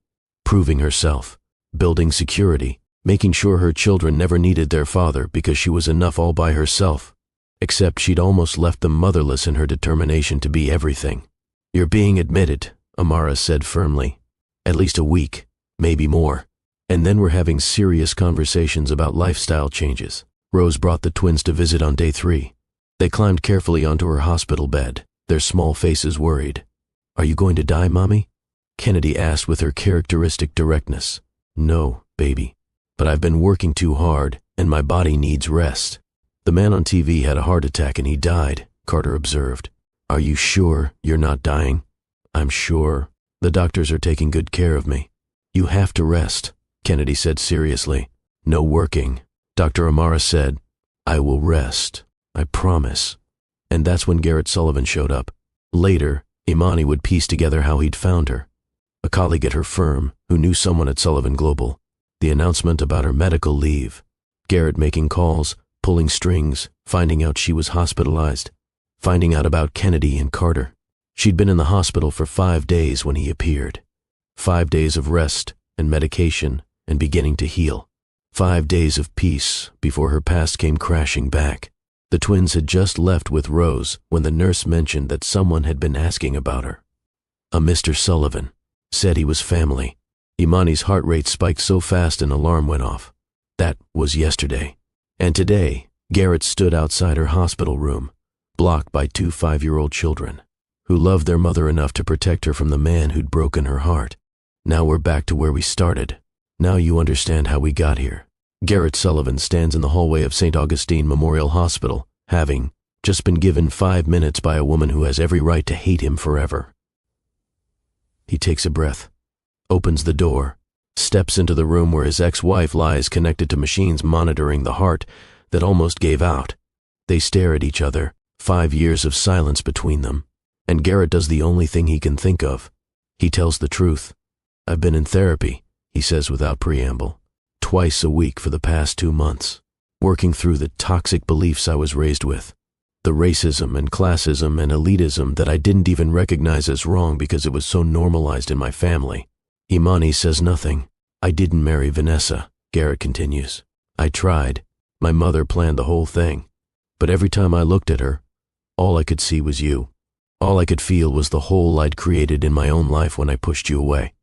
Speaker 1: proving herself, building security, making sure her children never needed their father because she was enough all by herself. Except she'd almost left them motherless in her determination to be everything. "You're being admitted," Amara said firmly. "At least a week, maybe more. And then we're having serious conversations about lifestyle changes." Rose brought the twins to visit on day 3. They climbed carefully onto her hospital bed, their small faces worried. "Are you going to die, Mommy?" Kennedy asked with her characteristic directness. "No, baby. But I've been working too hard, and my body needs rest." "The man on TV had a heart attack and he died," Carter observed. "Are you sure you're not dying?" "I'm sure. The doctors are taking good care of me." "You have to rest," Kennedy said seriously. "No working." Dr. Amara said, "I will rest. I promise." And that's when Garrett Sullivan showed up. Later, Imani would piece together how he'd found her. A colleague at her firm who knew someone at Sullivan Global. The announcement about her medical leave. Garrett making calls, pulling strings, finding out she was hospitalized. Finding out about Kennedy and Carter. She'd been in the hospital for 5 days when he appeared. 5 days of rest and medication and beginning to heal. 5 days of peace before her past came crashing back. The twins had just left with Rose when the nurse mentioned that someone had been asking about her. A Mr. Sullivan. Said he was family. Imani's heart rate spiked so fast an alarm went off. That was yesterday. And today, Garrett stood outside her hospital room, blocked by 2 5-year-old children, who loved their mother enough to protect her from the man who'd broken her heart. Now we're back to where we started. Now you understand how we got here. Garrett Sullivan stands in the hallway of St. Augustine Memorial Hospital, having just been given 5 minutes by a woman who has every right to hate him forever. He takes a breath, opens the door, steps into the room where his ex-wife lies connected to machines monitoring the heart that almost gave out. They stare at each other, 5 years of silence between them, and Garrett does the only thing he can think of. He tells the truth. "I've been in therapy," he says without preamble. twice a week for the past 2 months, working through the toxic beliefs I was raised with. The racism and classism and elitism that I didn't even recognize as wrong because it was so normalized in my family. Imani says nothing. I didn't marry Vanessa, Garrett continues. I tried. My mother planned the whole thing. But every time I looked at her, all I could see was you. All I could feel was the hole I'd created in my own life when I pushed you away.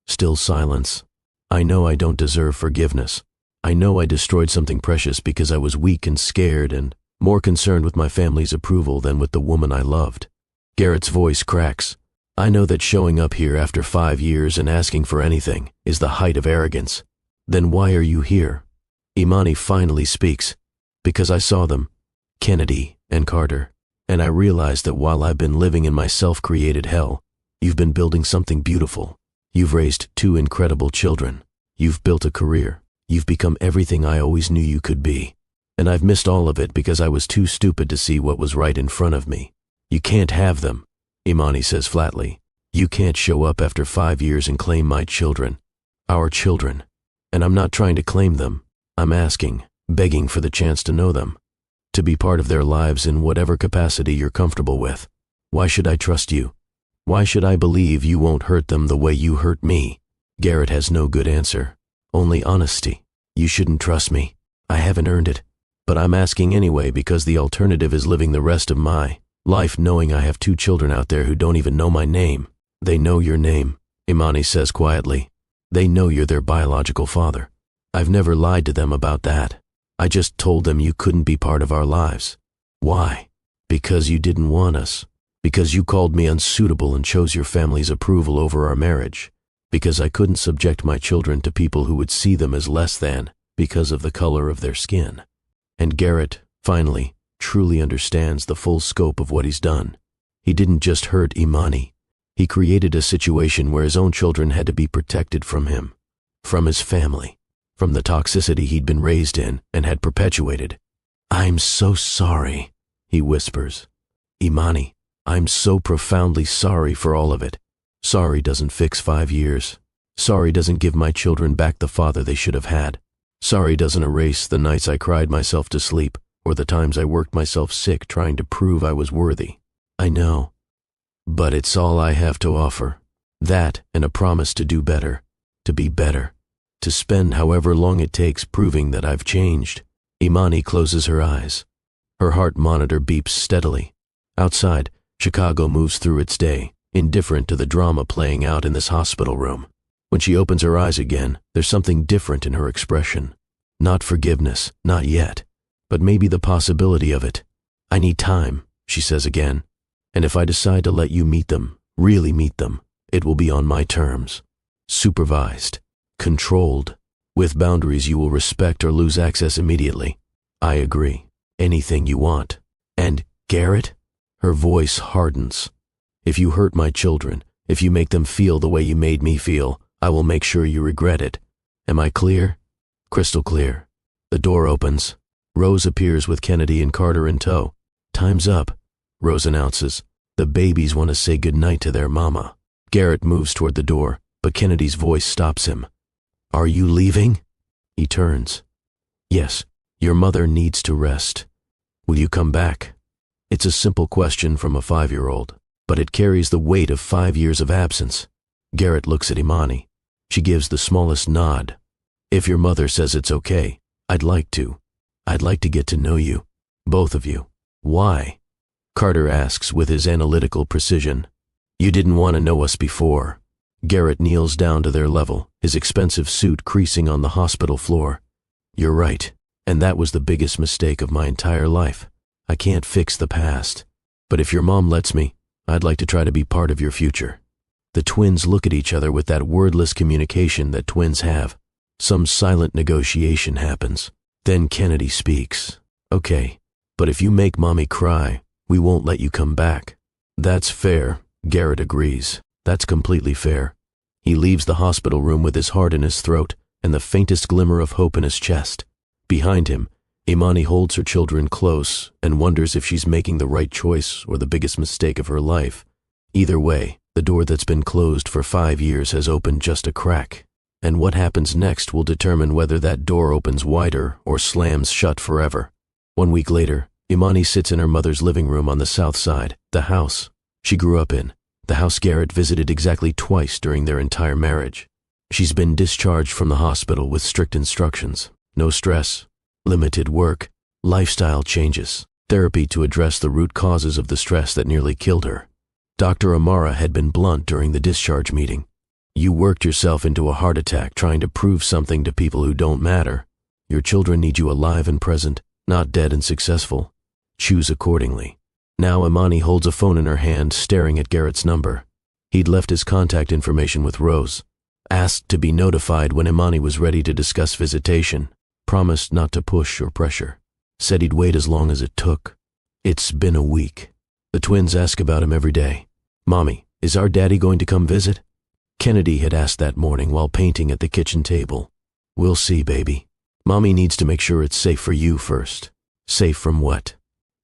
Speaker 1: Still silence. I know I don't deserve forgiveness. I know I destroyed something precious because I was weak and scared and more concerned with my family's approval than with the woman I loved. Garrett's voice cracks. I know that showing up here after 5 years and asking for anything is the height of arrogance. Then why are you here? Imani finally speaks. Because I saw them, Kennedy and Carter, and I realized that while I've been living in my self-created hell, you've been building something beautiful. You've raised 2 incredible children. You've built a career. You've become everything I always knew you could be. And I've missed all of it because I was too stupid to see what was right in front of me. You can't have them, Imani says flatly. You can't show up after 5 years and claim my children. Our children. And I'm not trying to claim them. I'm asking, begging for the chance to know them. To be part of their lives in whatever capacity you're comfortable with. Why should I trust you? Why should I believe you won't hurt them the way you hurt me? Garrett has no good answer. Only honesty. You shouldn't trust me. I haven't earned it. But I'm asking anyway because the alternative is living the rest of my life knowing I have 2 children out there who don't even know my name. They know your name, Imani says quietly. They know you're their biological father. I've never lied to them about that. I just told them you couldn't be part of our lives. Why? Because you didn't want us. Because you called me unsuitable and chose your family's approval over our marriage. Because I couldn't subject my children to people who would see them as less than because of the color of their skin. And Garrett, finally, truly understands the full scope of what he's done. He didn't just hurt Imani. He created a situation where his own children had to be protected from him, from his family, from the toxicity he'd been raised in and had perpetuated. I'm so sorry, he whispers. Imani, I'm so profoundly sorry for all of it. Sorry doesn't fix 5 years. Sorry doesn't give my children back the father they should have had. Sorry doesn't erase the nights I cried myself to sleep or the times I worked myself sick trying to prove I was worthy. I know. But it's all I have to offer. That and a promise to do better, to be better, to spend however long it takes proving that I've changed. Imani closes her eyes. Her heart monitor beeps steadily. Outside, Chicago moves through its day, indifferent to the drama playing out in this hospital room. When she opens her eyes again, there's something different in her expression. Not forgiveness, not yet, but maybe the possibility of it. I need time, she says again. And if I decide to let you meet them, really meet them, it will be on my terms. Supervised, controlled, with boundaries you will respect or lose access immediately. I agree. Anything you want. And, Garrett? Her voice hardens. If you hurt my children, if you make them feel the way you made me feel, I will make sure you regret it. Am I clear? Crystal clear. The door opens. Rose appears with Kennedy and Carter in tow. Time's up, Rose announces. The babies want to say goodnight to their mama. Garrett moves toward the door, but Kennedy's voice stops him. Are you leaving? He turns. Yes, your mother needs to rest. Will you come back? It's a simple question from a 5-year-old, but it carries the weight of 5 years of absence. Garrett looks at Imani. She gives the smallest nod. If your mother says it's okay, I'd like to. I'd like to get to know you. Both of you. Why? Carter asks with his analytical precision. You didn't want to know us before. Garrett kneels down to their level, his expensive suit creasing on the hospital floor. You're right, and that was the biggest mistake of my entire life. I can't fix the past. But if your mom lets me, I'd like to try to be part of your future. The twins look at each other with that wordless communication that twins have. Some silent negotiation happens. Then Kennedy speaks. Okay, but if you make mommy cry, we won't let you come back. That's fair, Garrett agrees. That's completely fair. He leaves the hospital room with his heart in his throat and the faintest glimmer of hope in his chest. Behind him, Imani holds her children close and wonders if she's making the right choice or the biggest mistake of her life. Either way, the door that's been closed for 5 years has opened just a crack. And what happens next will determine whether that door opens wider or slams shut forever. 1 week later, Imani sits in her mother's living room on the south side, the house she grew up in, the house Garrett visited exactly twice during their entire marriage. She's been discharged from the hospital with strict instructions: no stress, limited work, lifestyle changes, therapy to address the root causes of the stress that nearly killed her. Dr. Amara had been blunt during the discharge meeting. You worked yourself into a heart attack trying to prove something to people who don't matter. Your children need you alive and present, not dead and successful. Choose accordingly. Now Imani holds a phone in her hand, staring at Garrett's number. He'd left his contact information with Rose. Asked to be notified when Imani was ready to discuss visitation. Promised not to push or pressure. Said he'd wait as long as it took. It's been a week. The twins ask about him every day. "Mommy, is our daddy going to come visit?" Kennedy had asked that morning while painting at the kitchen table. "We'll see, baby. Mommy needs to make sure it's safe for you first." Safe from what?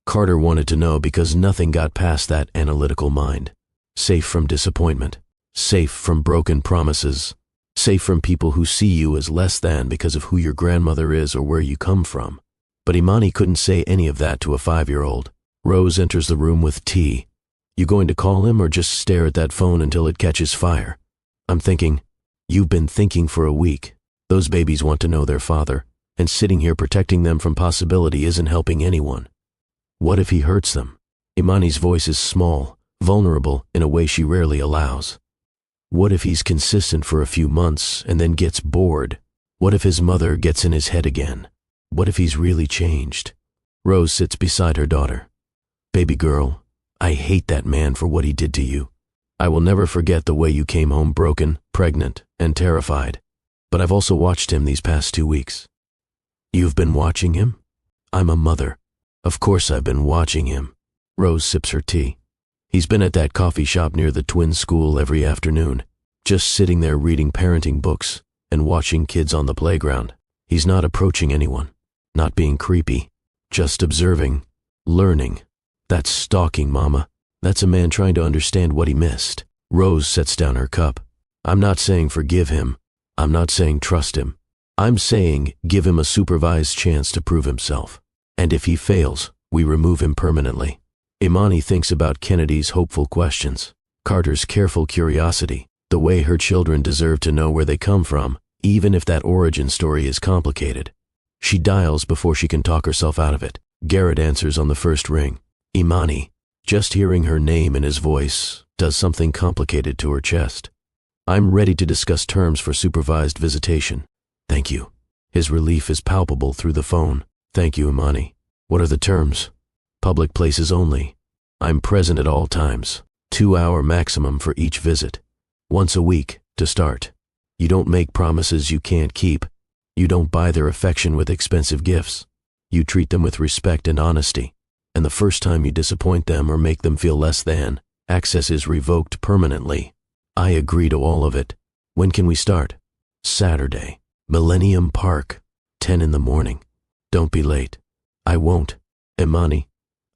Speaker 1: Carter wanted to know because nothing got past that analytical mind. Safe from disappointment. Safe from broken promises. Safe from people who see you as less than because of who your grandmother is or where you come from. But Imani couldn't say any of that to a 5-year-old. Rose enters the room with tea. "You going to call him or just stare at that phone until it catches fire?" "I'm thinking." "You've been thinking for a week. Those babies want to know their father, and sitting here protecting them from possibility isn't helping anyone. What if he hurts them?" Imani's voice is small, vulnerable in a way she rarely allows. What if he's consistent for a few months and then gets bored? What if his mother gets in his head again? What if he's really changed? Rose sits beside her daughter. "Baby girl, I hate that man for what he did to you. I will never forget the way you came home broken, pregnant, and terrified. But I've also watched him these past 2 weeks." "You've been watching him?" "I'm a mother. Of course I've been watching him." Rose sips her tea. "He's been at that coffee shop near the twin school every afternoon, just sitting there reading parenting books and watching kids on the playground. He's not approaching anyone, not being creepy, just observing, learning. That's stalking, Mama. That's a man trying to understand what he missed." Rose sets down her cup. "I'm not saying forgive him. I'm not saying trust him. I'm saying give him a supervised chance to prove himself. And if he fails, we remove him permanently." Imani thinks about Kennedy's hopeful questions, Carter's careful curiosity, the way her children deserve to know where they come from, even if that origin story is complicated. She dials before she can talk herself out of it. Garrett answers on the first ring. Imani. Just hearing her name and his voice does something complicated to her chest. "I'm ready to discuss terms for supervised visitation." "Thank you." His relief is palpable through the phone. "Thank you, Imani. What are the terms?" "Public places only. I'm present at all times. 2-hour maximum for each visit. Once a week, to start. You don't make promises you can't keep. You don't buy their affection with expensive gifts. You treat them with respect and honesty. And the first time you disappoint them or make them feel less than, access is revoked permanently. I agree to all of it. When can we start?" "Saturday. Millennium Park. 10 in the morning. Don't be late." "I won't. Imani,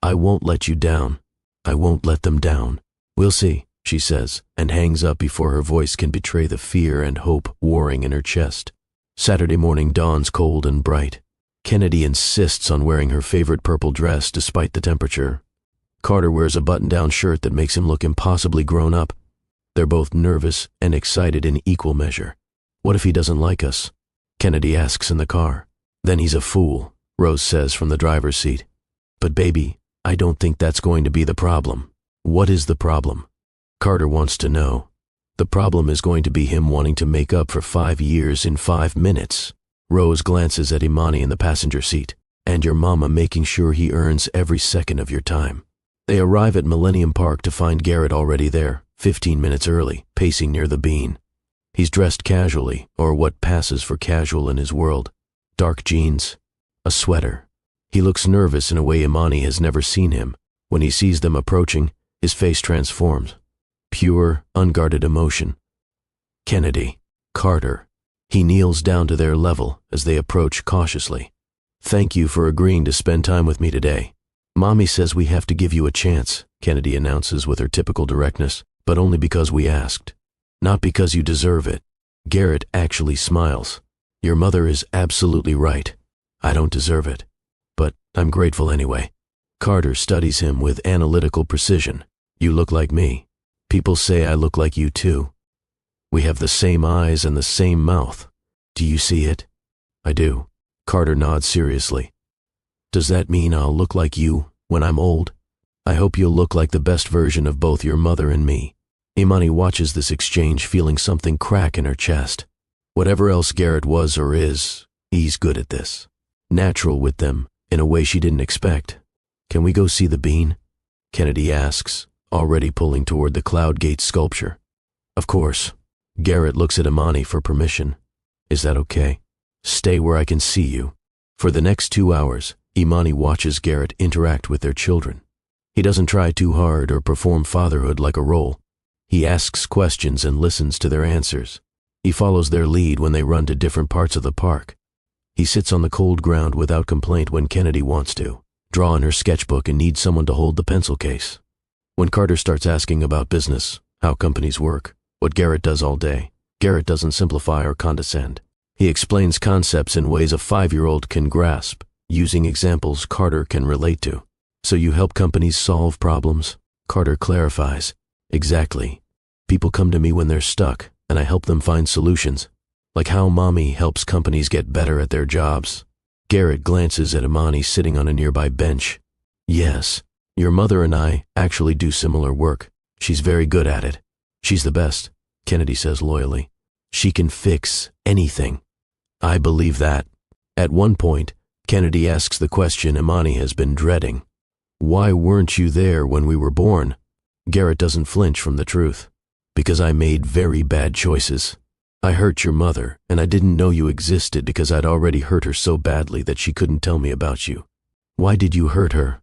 Speaker 1: I won't let you down. I won't let them down." "We'll see," she says, and hangs up before her voice can betray the fear and hope warring in her chest. Saturday morning dawns cold and bright. Kennedy insists on wearing her favorite purple dress despite the temperature. Carter wears a button-down shirt that makes him look impossibly grown up. They're both nervous and excited in equal measure. "What if he doesn't like us?" Kennedy asks in the car. "Then he's a fool," Rose says from the driver's seat. "But baby, I don't think that's going to be the problem." "What is the problem?" Carter wants to know. "The problem is going to be him wanting to make up for 5 years in 5 minutes. Rose glances at Imani in the passenger seat. "And your mama making sure he earns every second of your time." They arrive at Millennium Park to find Garrett already there, 15 minutes early, pacing near the bean. He's dressed casually, or what passes for casual in his world. Dark jeans, a sweater. He looks nervous in a way Imani has never seen him. When he sees them approaching, his face transforms. Pure, unguarded emotion. Kennedy, Carter. He kneels down to their level as they approach cautiously. "Thank you for agreeing to spend time with me today. Mommy says we have to give you a chance," Kennedy announces with her typical directness, "but only because we asked. Not because you deserve it. Garrett actually smiles. Your mother is absolutely right. I don't deserve it. But I'm grateful anyway. Carter studies him with analytical precision. You look like me. People say I look like you too. We have the same eyes and the same mouth. Do you see it? I do. Carter nods seriously. Does that mean I'll look like you when I'm old? I hope you'll look like the best version of both your mother and me. Imani watches this exchange, feeling something crack in her chest. Whatever else Garrett was or is, he's good at this. Natural with them, in a way she didn't expect. Can we go see the bean? Kennedy asks, already pulling toward the Cloud Gate sculpture. Of course. Garrett looks at Imani for permission. Is that okay? Stay where I can see you. For the next 2 hours, Imani watches Garrett interact with their children. He doesn't try too hard or perform fatherhood like a role. He asks questions and listens to their answers. He follows their lead when they run to different parts of the park. He sits on the cold ground without complaint when Kennedy wants to, draw in her sketchbook and needs someone to hold the pencil case. When Carter starts asking about business, how companies work, what Garrett does all day, Garrett doesn't simplify or condescend. He explains concepts in ways a 5-year-old can grasp, using examples Carter can relate to. So you help companies solve problems? Carter clarifies. Exactly. People come to me when they're stuck, and I help them find solutions. Like how Mommy helps companies get better at their jobs. Garrett glances at Imani sitting on a nearby bench. Yes, your mother and I actually do similar work. She's very good at it. She's the best, Kennedy says loyally. She can fix anything. I believe that. At one point, Kennedy asks the question Imani has been dreading. Why weren't you there when we were born? Garrett doesn't flinch from the truth. Because I made very bad choices. I hurt your mother, and I didn't know you existed because I'd already hurt her so badly that she couldn't tell me about you. Why did you hurt her?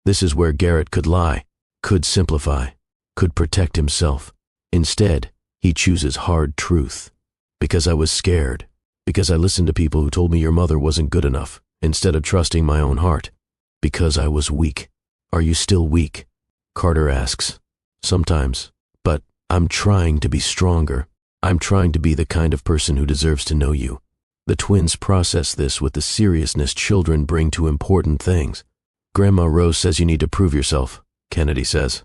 Speaker 1: This is where Garrett could lie, could simplify, could protect himself. Instead, he chooses hard truth. Because I was scared. Because I listened to people who told me your mother wasn't good enough, instead of trusting my own heart. Because I was weak. Are you still weak? Carter asks. Sometimes. But I'm trying to be stronger. I'm trying to be the kind of person who deserves to know you. The twins process this with the seriousness children bring to important things. Grandma Rose says you need to prove yourself, Kennedy says.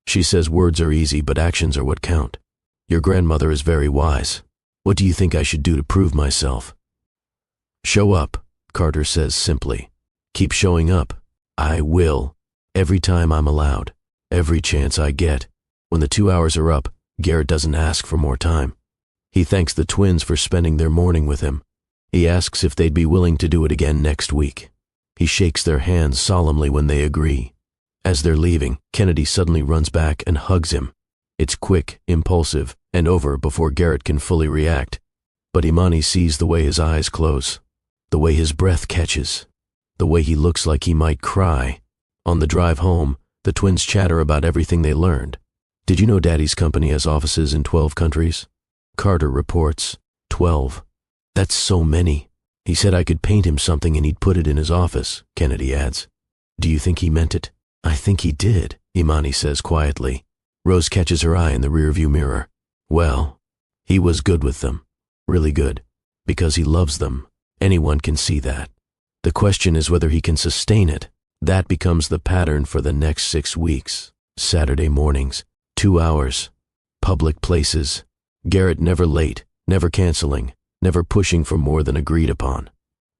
Speaker 1: She says words are easy, but actions are what count. Your grandmother is very wise. What do you think I should do to prove myself? Show up, Carter says simply. Keep showing up. I will. Every time I'm allowed. Every chance I get. When the 2 hours are up, Garrett doesn't ask for more time. He thanks the twins for spending their morning with him. He asks if they'd be willing to do it again next week. He shakes their hands solemnly when they agree. As they're leaving, Kennedy suddenly runs back and hugs him. It's quick, impulsive, and over before Garrett can fully react. But Imani sees the way his eyes close, the way his breath catches, the way he looks like he might cry. On the drive home, the twins chatter about everything they learned. Did you know Daddy's company has offices in 12 countries? Carter reports. 12. That's so many. He said I could paint him something and he'd put it in his office, Kennedy adds. Do you think he meant it? I think he did, Imani says quietly. Rose catches her eye in the rearview mirror. Well, he was good with them. Really good. Because he loves them. Anyone can see that. The question is whether he can sustain it. That becomes the pattern for the next 6 weeks. Saturday mornings. 2 hours. Public places. Garrett never late, never canceling, never pushing for more than agreed upon.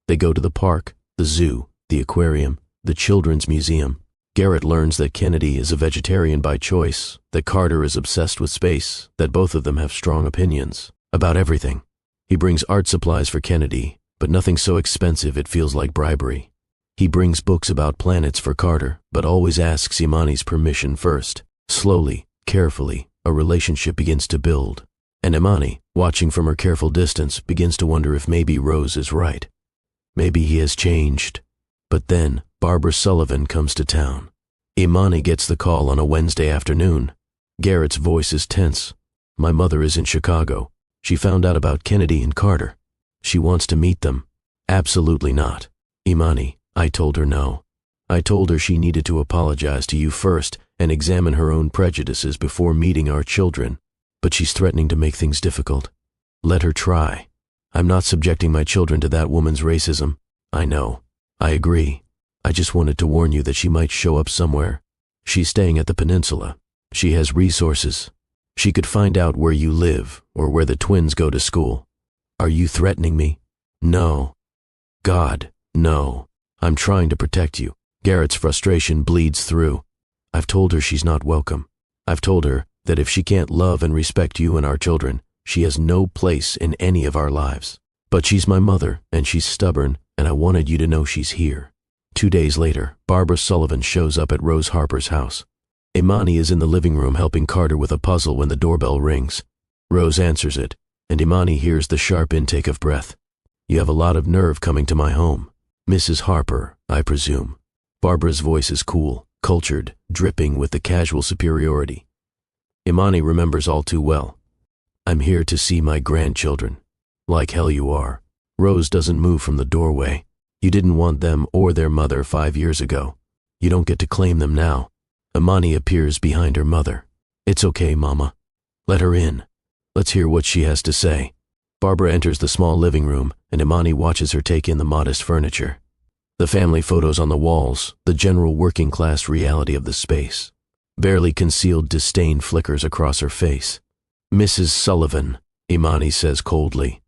Speaker 1: They go to the park, the zoo, the aquarium, the children's museum. Garrett learns that Kennedy is a vegetarian by choice, that Carter is obsessed with space, that both of them have strong opinions about everything. He brings art supplies for Kennedy, but nothing so expensive it feels like bribery. He brings books about planets for Carter, but always asks Imani's permission first. Slowly, carefully, a relationship begins to build. And Imani, watching from her careful distance, begins to wonder if maybe Rose is right. Maybe he has changed. But then, Barbara Sullivan comes to town. Imani gets the call on a Wednesday afternoon. Garrett's voice is tense. My mother is in Chicago. She found out about Kennedy and Carter. She wants to meet them. Absolutely not. Imani, I told her no. I told her she needed to apologize to you first and examine her own prejudices before meeting our children. But she's threatening to make things difficult. Let her try. I'm not subjecting my children to that woman's racism. I know. I agree. I just wanted to warn you that she might show up somewhere. She's staying at the peninsula. She has resources. She could find out where you live or where the twins go to school. Are you threatening me? No. God, no. I'm trying to protect you. Garrett's frustration bleeds through. I've told her she's not welcome. I've told her that if she can't love and respect you and our children, she has no place in any of our lives. But she's my mother, and she's stubborn, and I wanted you to know she's here. 2 days later, Barbara Sullivan shows up at Rose Harper's house. Imani is in the living room helping Carter with a puzzle when the doorbell rings. Rose answers it, and Imani hears the sharp intake of breath. You have a lot of nerve coming to my home. Mrs. Harper, I presume. Barbara's voice is cool, cultured, dripping with the casual superiority. Imani remembers all too well. I'm here to see my grandchildren. Like hell you are. Rose doesn't move from the doorway. You didn't want them or their mother 5 years ago. You don't get to claim them now. Imani appears behind her mother. It's okay, Mama. Let her in. Let's hear what she has to say. Barbara enters the small living room, and Imani watches her take in the modest furniture. The family photos on the walls, the general working-class reality of the space. Barely concealed disdain flickers across her face. Mrs. Sullivan, Imani says coldly.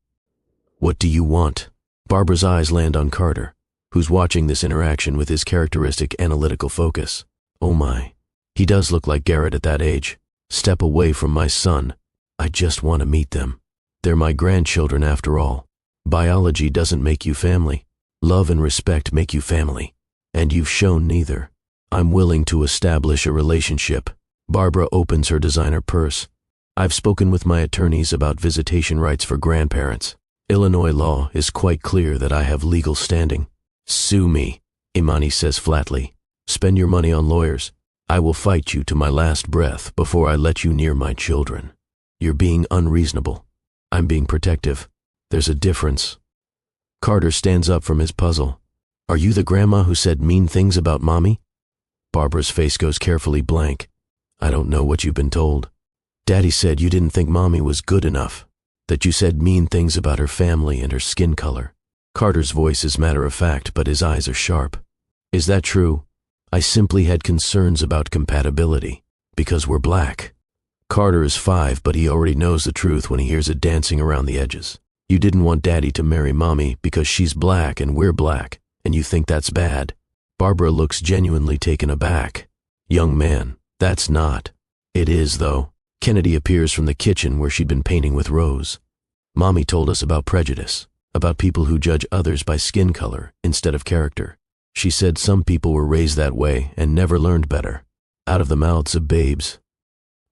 Speaker 1: What do you want? Barbara's eyes land on Carter, who's watching this interaction with his characteristic analytical focus. Oh my, he does look like Garrett at that age. Step away from my son. I just want to meet them. They're my grandchildren after all. Biology doesn't make you family. Love and respect make you family. And you've shown neither. I'm willing to establish a relationship. Barbara opens her designer purse. I've spoken with my attorneys about visitation rights for grandparents. Illinois law is quite clear that I have legal standing. Sue me, Imani says flatly. Spend your money on lawyers. I will fight you to my last breath before I let you near my children. You're being unreasonable. I'm being protective. There's a difference. Carter stands up from his puzzle. Are you the grandma who said mean things about Mommy? Barbara's face goes carefully blank. I don't know what you've been told. Daddy said you didn't think Mommy was good enough, that you said mean things about her family and her skin color. Carter's voice is matter-of-fact, but his eyes are sharp. Is that true? I simply had concerns about compatibility, because we're black. Carter is 5, but he already knows the truth when he hears it dancing around the edges. You didn't want Daddy to marry Mommy because she's black and we're black, and you think that's bad. Barbara looks genuinely taken aback. Young man, that's not. It is, though. Kennedy appears from the kitchen where she'd been painting with Rose. Mommy told us about prejudice, about people who judge others by skin color instead of character. She said some people were raised that way and never learned better, out of the mouths of babes.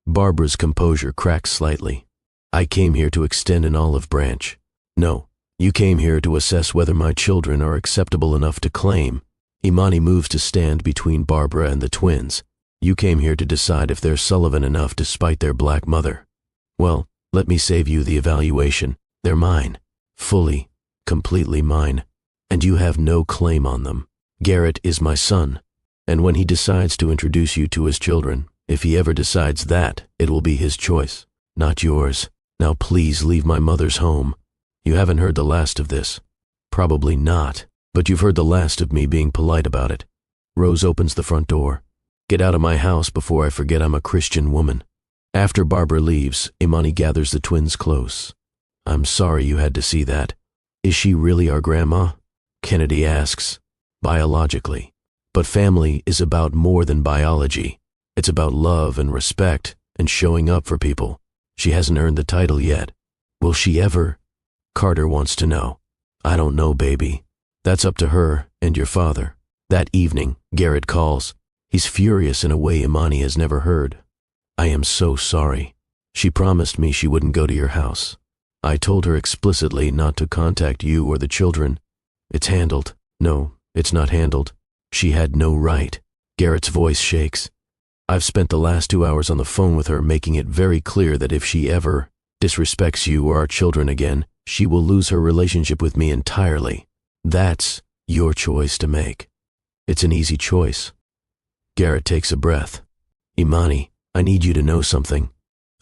Speaker 1: Barbara's composure cracks slightly. I came here to extend an olive branch. No, you came here to assess whether my children are acceptable enough to claim. Imani moves to stand between Barbara and the twins. You came here to decide if they're Sullivan enough despite their black mother. Well, let me save you the evaluation. They're mine. Fully, completely mine. And you have no claim on them. Garrett is my son. And when he decides to introduce you to his children, if he ever decides that, it will be his choice, not yours. Now please leave my mother's home. You haven't heard the last of this. Probably not, but you've heard the last of me being polite about it. Rose opens the front door. Get out of my house before I forget I'm a Christian woman. After Barbara leaves, Imani gathers the twins close. I'm sorry you had to see that. Is she really our grandma? Kennedy asks. Biologically. But family is about more than biology. It's about love and respect and showing up for people. She hasn't earned the title yet. Will she ever? Carter wants to know. I don't know, baby. That's up to her and your father. That evening, Garrett calls. He's furious in a way Imani has never heard. I am so sorry. She promised me she wouldn't go to your house. I told her explicitly not to contact you or the children. It's handled. No, it's not handled. She had no right. Garrett's voice shakes. I've spent the last 2 hours on the phone with her making it very clear that if she ever disrespects you or our children again, she will lose her relationship with me entirely. That's your choice to make. It's an easy choice. Garrett takes a breath. Imani, I need you to know something.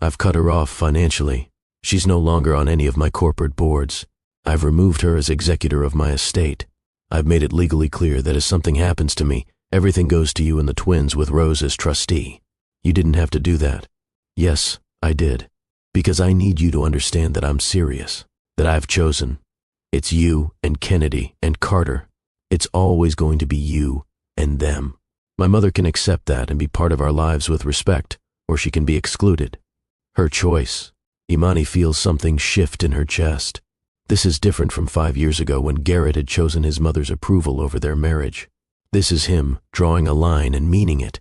Speaker 1: I've cut her off financially. She's no longer on any of my corporate boards. I've removed her as executor of my estate. I've made it legally clear that if something happens to me, everything goes to you and the twins with Rose as trustee. You didn't have to do that. Yes, I did. Because I need you to understand that I'm serious, that I've chosen. It's you and Kennedy and Carter. It's always going to be you and them. My mother can accept that and be part of our lives with respect, or she can be excluded. Her choice. Imani feels something shift in her chest. This is different from 5 years ago when Garrett had chosen his mother's approval over their marriage. This is him drawing a line and meaning it.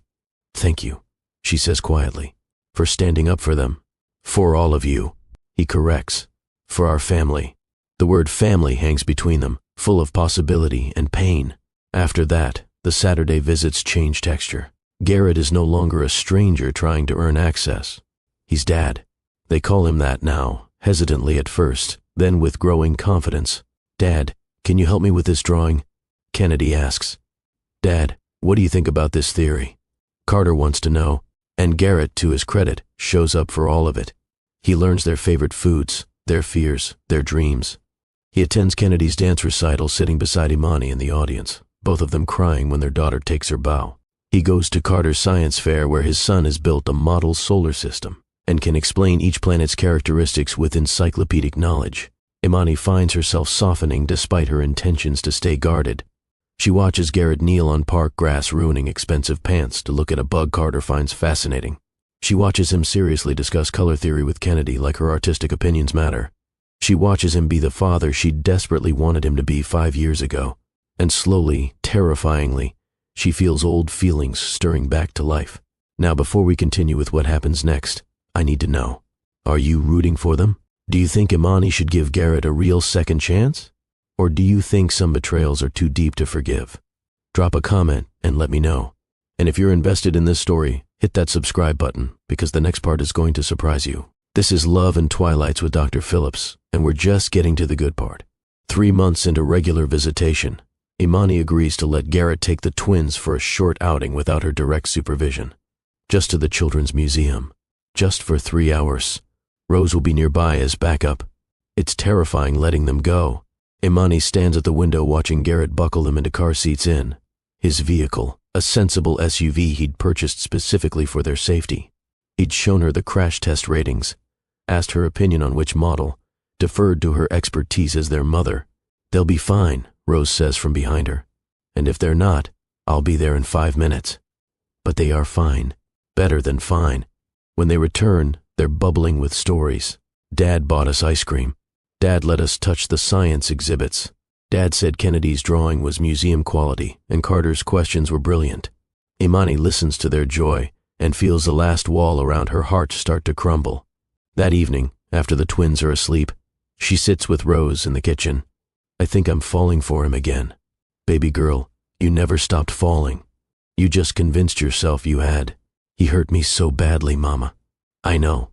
Speaker 1: Thank you, she says quietly, for standing up for them. For all of you, he corrects. For our family. The word family hangs between them, full of possibility and pain. After that, the Saturday visits change texture. Garrett is no longer a stranger trying to earn access. He's Dad. They call him that now, hesitantly at first, then with growing confidence. Dad, can you help me with this drawing? Kennedy asks. Dad, what do you think about this theory? Carter wants to know, and Garrett, to his credit, shows up for all of it. He learns their favorite foods, their fears, their dreams. He attends Kennedy's dance recital sitting beside Imani in the audience, both of them crying when their daughter takes her bow. He goes to Carter's science fair where his son has built a model solar system and can explain each planet's characteristics with encyclopedic knowledge. Imani finds herself softening despite her intentions to stay guarded. She watches Garrett kneel on park grass ruining expensive pants to look at a bug Carter finds fascinating. She watches him seriously discuss color theory with Kennedy like her artistic opinions matter. She watches him be the father she desperately wanted him to be 5 years ago. And slowly, terrifyingly, she feels old feelings stirring back to life. Now, before we continue with what happens next, I need to know. Are you rooting for them? Do you think Imani should give Garrett a real second chance? Or do you think some betrayals are too deep to forgive? Drop a comment and let me know. And if you're invested in this story, hit that subscribe button because the next part is going to surprise you. This is Love and Twilights with Dr. Phillips, and we're just getting to the good part. 3 months into regular visitation, Imani agrees to let Garrett take the twins for a short outing without her direct supervision. Just to the Children's Museum. Just for 3 hours. Rose will be nearby as backup. It's terrifying letting them go. Imani stands at the window watching Garrett buckle them into car seats in his vehicle, a sensible SUV he'd purchased specifically for their safety. He'd shown her the crash test ratings, asked her opinion on which model, deferred to her expertise as their mother. They'll be fine, Rose says from behind her. And if they're not, I'll be there in 5 minutes. But they are fine. Better than fine. When they return, they're bubbling with stories. Dad bought us ice cream. Dad let us touch the science exhibits. Dad said Kennedy's drawing was museum quality and Carter's questions were brilliant. Imani listens to their joy and feels the last wall around her heart start to crumble. That evening, after the twins are asleep, she sits with Rose in the kitchen. I think I'm falling for him again. Baby girl, you never stopped falling. You just convinced yourself you had. He hurt me so badly, Mama. I know.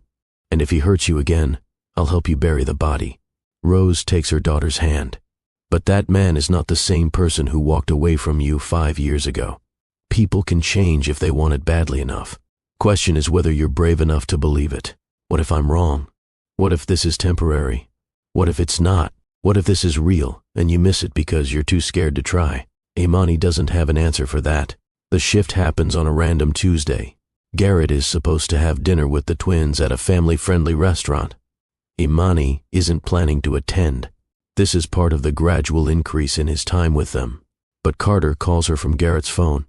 Speaker 1: And if he hurts you again, I'll help you bury the body. Rose takes her daughter's hand. But that man is not the same person who walked away from you 5 years ago. People can change if they want it badly enough. Question is whether you're brave enough to believe it. What if I'm wrong? What if this is temporary? What if it's not? What if this is real and you miss it because you're too scared to try? Imani doesn't have an answer for that. The shift happens on a random Tuesday. Garrett is supposed to have dinner with the twins at a family-friendly restaurant. Imani isn't planning to attend. This is part of the gradual increase in his time with them. But Carter calls her from Garrett's phone.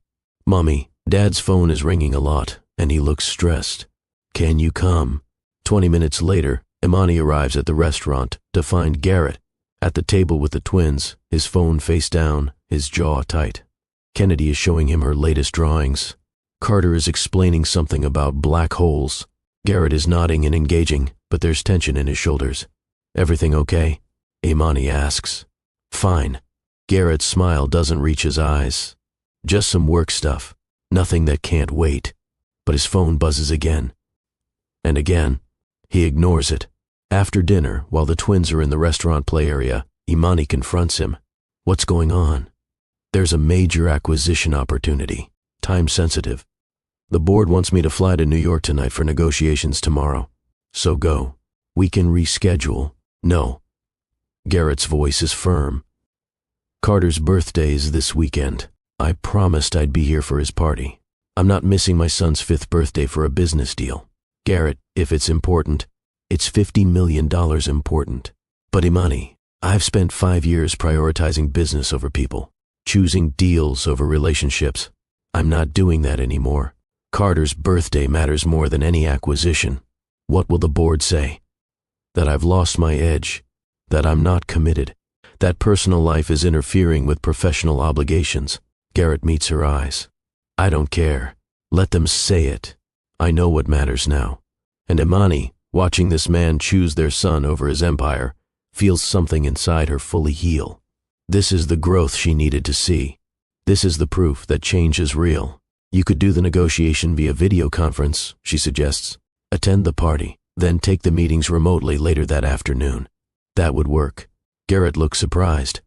Speaker 1: Mommy, Dad's phone is ringing a lot, and he looks stressed. Can you come? 20 minutes later, Imani arrives at the restaurant to find Garrett at the table with the twins, his phone face down, his jaw tight. Kennedy is showing him her latest drawings. Carter is explaining something about black holes. Garrett is nodding and engaging, but there's tension in his shoulders. Everything okay? Imani asks. Fine. Garrett's smile doesn't reach his eyes. Just some work stuff. Nothing that can't wait. But his phone buzzes again. And again. He ignores it. After dinner, while the twins are in the restaurant play area, Imani confronts him. What's going on? There's a major acquisition opportunity. Time sensitive. The board wants me to fly to New York tonight for negotiations tomorrow. So go. We can reschedule. No. Garrett's voice is firm. Carter's birthday is this weekend. I promised I'd be here for his party. I'm not missing my son's 5th birthday for a business deal. Garrett, if it's important, it's $50 million important. But Imani, I've spent 5 years prioritizing business over people, choosing deals over relationships. I'm not doing that anymore. Carter's birthday matters more than any acquisition. What will the board say? That I've lost my edge, that I'm not committed, that personal life is interfering with professional obligations. Garrett meets her eyes. I don't care. Let them say it. I know what matters now. And Imani, watching this man choose their son over his empire, feels something inside her fully heal. This is the growth she needed to see. This is the proof that change is real. You could do the negotiation via video conference, she suggests. Attend the party, then take the meetings remotely later that afternoon. That would work. Garrett looks surprised.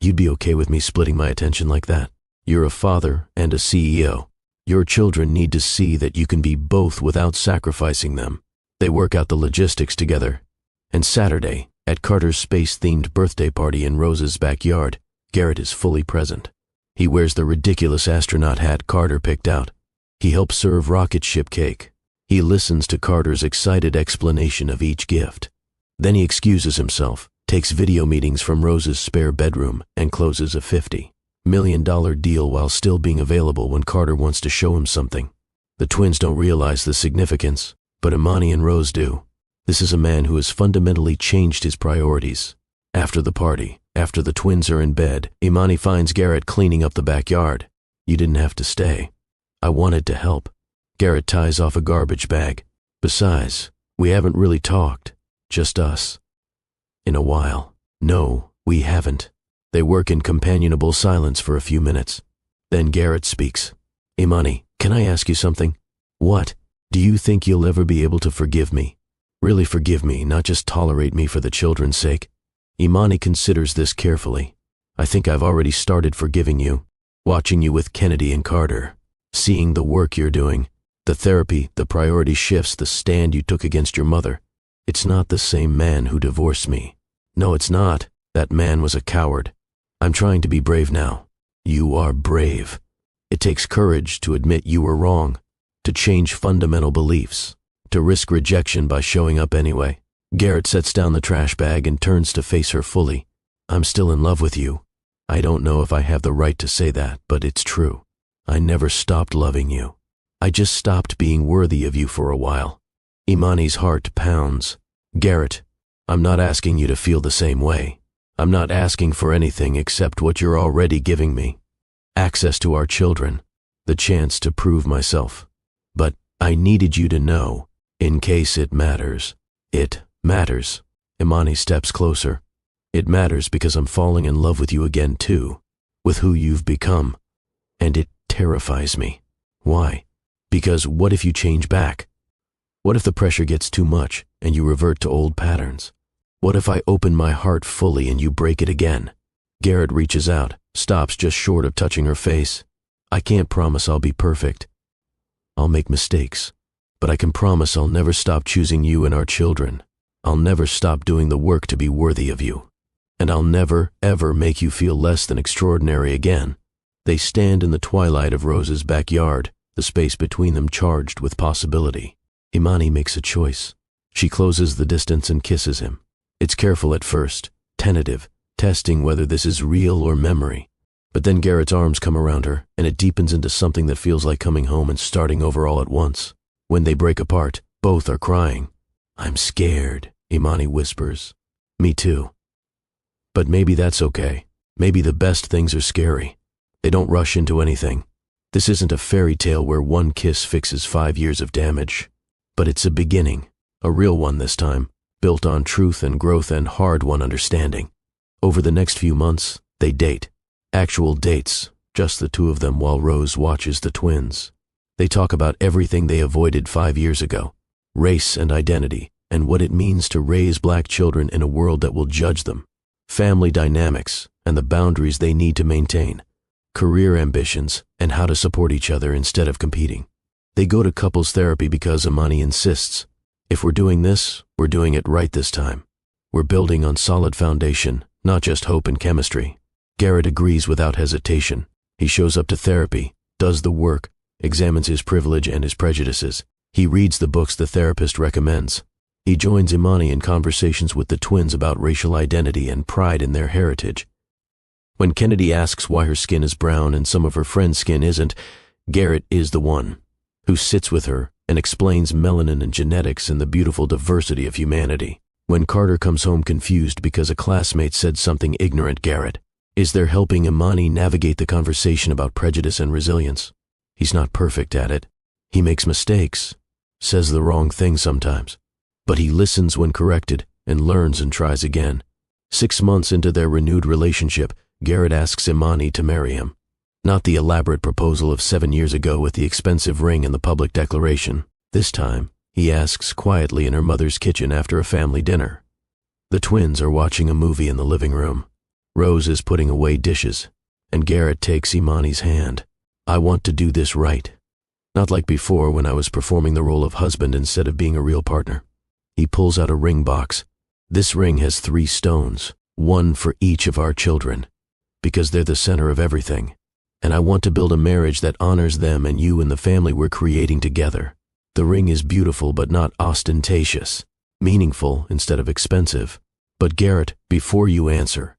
Speaker 1: You'd be okay with me splitting my attention like that? You're a father and a CEO. Your children need to see that you can be both without sacrificing them. They work out the logistics together. And Saturday, at Carter's space-themed birthday party in Rose's backyard, Garrett is fully present. He wears the ridiculous astronaut hat Carter picked out. He helps serve rocket ship cake. He listens to Carter's excited explanation of each gift. Then he excuses himself, takes video meetings from Rose's spare bedroom, and closes a $50 million deal while still being available when Carter wants to show him something. The twins don't realize the significance, but Imani and Rose do. This is a man who has fundamentally changed his priorities. After the party, after the twins are in bed, Imani finds Garrett cleaning up the backyard. You didn't have to stay. I wanted to help. Garrett ties off a garbage bag. Besides, we haven't really talked. Just us. In a while. No, we haven't. They work in companionable silence for a few minutes. Then Garrett speaks. Imani, can I ask you something? What? Do you think you'll ever be able to forgive me? Really forgive me, not just tolerate me for the children's sake? Imani considers this carefully. I think I've already started forgiving you. Watching you with Kennedy and Carter. Seeing the work you're doing. The therapy, the priority shifts, the stand you took against your mother. It's not the same man who divorced me. No, it's not. That man was a coward. I'm trying to be brave now. You are brave. It takes courage to admit you were wrong, to change fundamental beliefs, to risk rejection by showing up anyway. Garrett sets down the trash bag and turns to face her fully. I'm still in love with you. I don't know if I have the right to say that, but it's true. I never stopped loving you. I just stopped being worthy of you for a while. Imani's heart pounds. Garrett, I'm not asking you to feel the same way. I'm not asking for anything except what you're already giving me. Access to our children, the chance to prove myself. But I needed you to know, in case it matters. It matters. Imani steps closer. It matters because I'm falling in love with you again too, with who you've become. And it terrifies me. Why? Because what if you change back? What if the pressure gets too much and you revert to old patterns? What if I open my heart fully and you break it again? Garrett reaches out, stops just short of touching her face. I can't promise I'll be perfect. I'll make mistakes, but I can promise I'll never stop choosing you and our children. I'll never stop doing the work to be worthy of you. And I'll never, ever make you feel less than extraordinary again. They stand in the twilight of Rose's backyard, the space between them charged with possibility. Imani makes a choice. She closes the distance and kisses him. It's careful at first, tentative, testing whether this is real or memory. But then Garrett's arms come around her, and it deepens into something that feels like coming home and starting over all at once. When they break apart, both are crying. I'm scared, Imani whispers. Me too. But maybe that's okay. Maybe the best things are scary. They don't rush into anything. This isn't a fairy tale where one kiss fixes 5 years of damage. But it's a beginning, a real one this time, built on truth and growth and hard-won understanding. Over the next few months, they date. Actual dates, just the two of them while Rose watches the twins. They talk about everything they avoided 5 years ago, race and identity, and what it means to raise black children in a world that will judge them, family dynamics, and the boundaries they need to maintain, career ambitions, and how to support each other instead of competing. They go to couples therapy because Imani insists. If we're doing this, we're doing it right this time. We're building on solid foundation, not just hope and chemistry. Garrett agrees without hesitation. He shows up to therapy, does the work, examines his privilege and his prejudices. He reads the books the therapist recommends. He joins Imani in conversations with the twins about racial identity and pride in their heritage. When Kennedy asks why her skin is brown and some of her friends' skin isn't, Garrett is the one who sits with her and explains melanin and genetics and the beautiful diversity of humanity. When Carter comes home confused because a classmate said something ignorant, Garrett is there helping Imani navigate the conversation about prejudice and resilience. He's not perfect at it. He makes mistakes, says the wrong thing sometimes. But he listens when corrected and learns and tries again. 6 months into their renewed relationship, Garrett asks Imani to marry him. Not the elaborate proposal of 7 years ago with the expensive ring and the public declaration. This time, he asks quietly in her mother's kitchen after a family dinner. The twins are watching a movie in the living room. Rose is putting away dishes, and Garrett takes Imani's hand. I want to do this right. Not like before when I was performing the role of husband instead of being a real partner. He pulls out a ring box. This ring has 3 stones, 1 for each of our children, because they're the center of everything. And I want to build a marriage that honors them and you and the family we're creating together. The ring is beautiful but not ostentatious, meaningful instead of expensive. But Garrett, before you answer,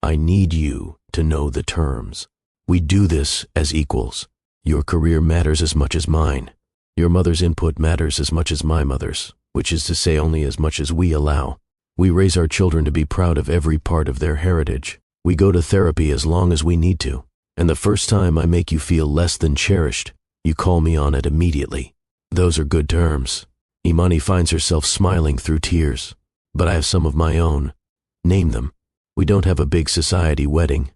Speaker 1: I need you to know the terms. We do this as equals. Your career matters as much as mine. Your mother's input matters as much as my mother's, which is to say only as much as we allow. We raise our children to be proud of every part of their heritage. We go to therapy as long as we need to. And the first time I make you feel less than cherished, you call me on it immediately. Those are good terms. Imani finds herself smiling through tears. But I have some of my own. Name them. We don't have a big society wedding.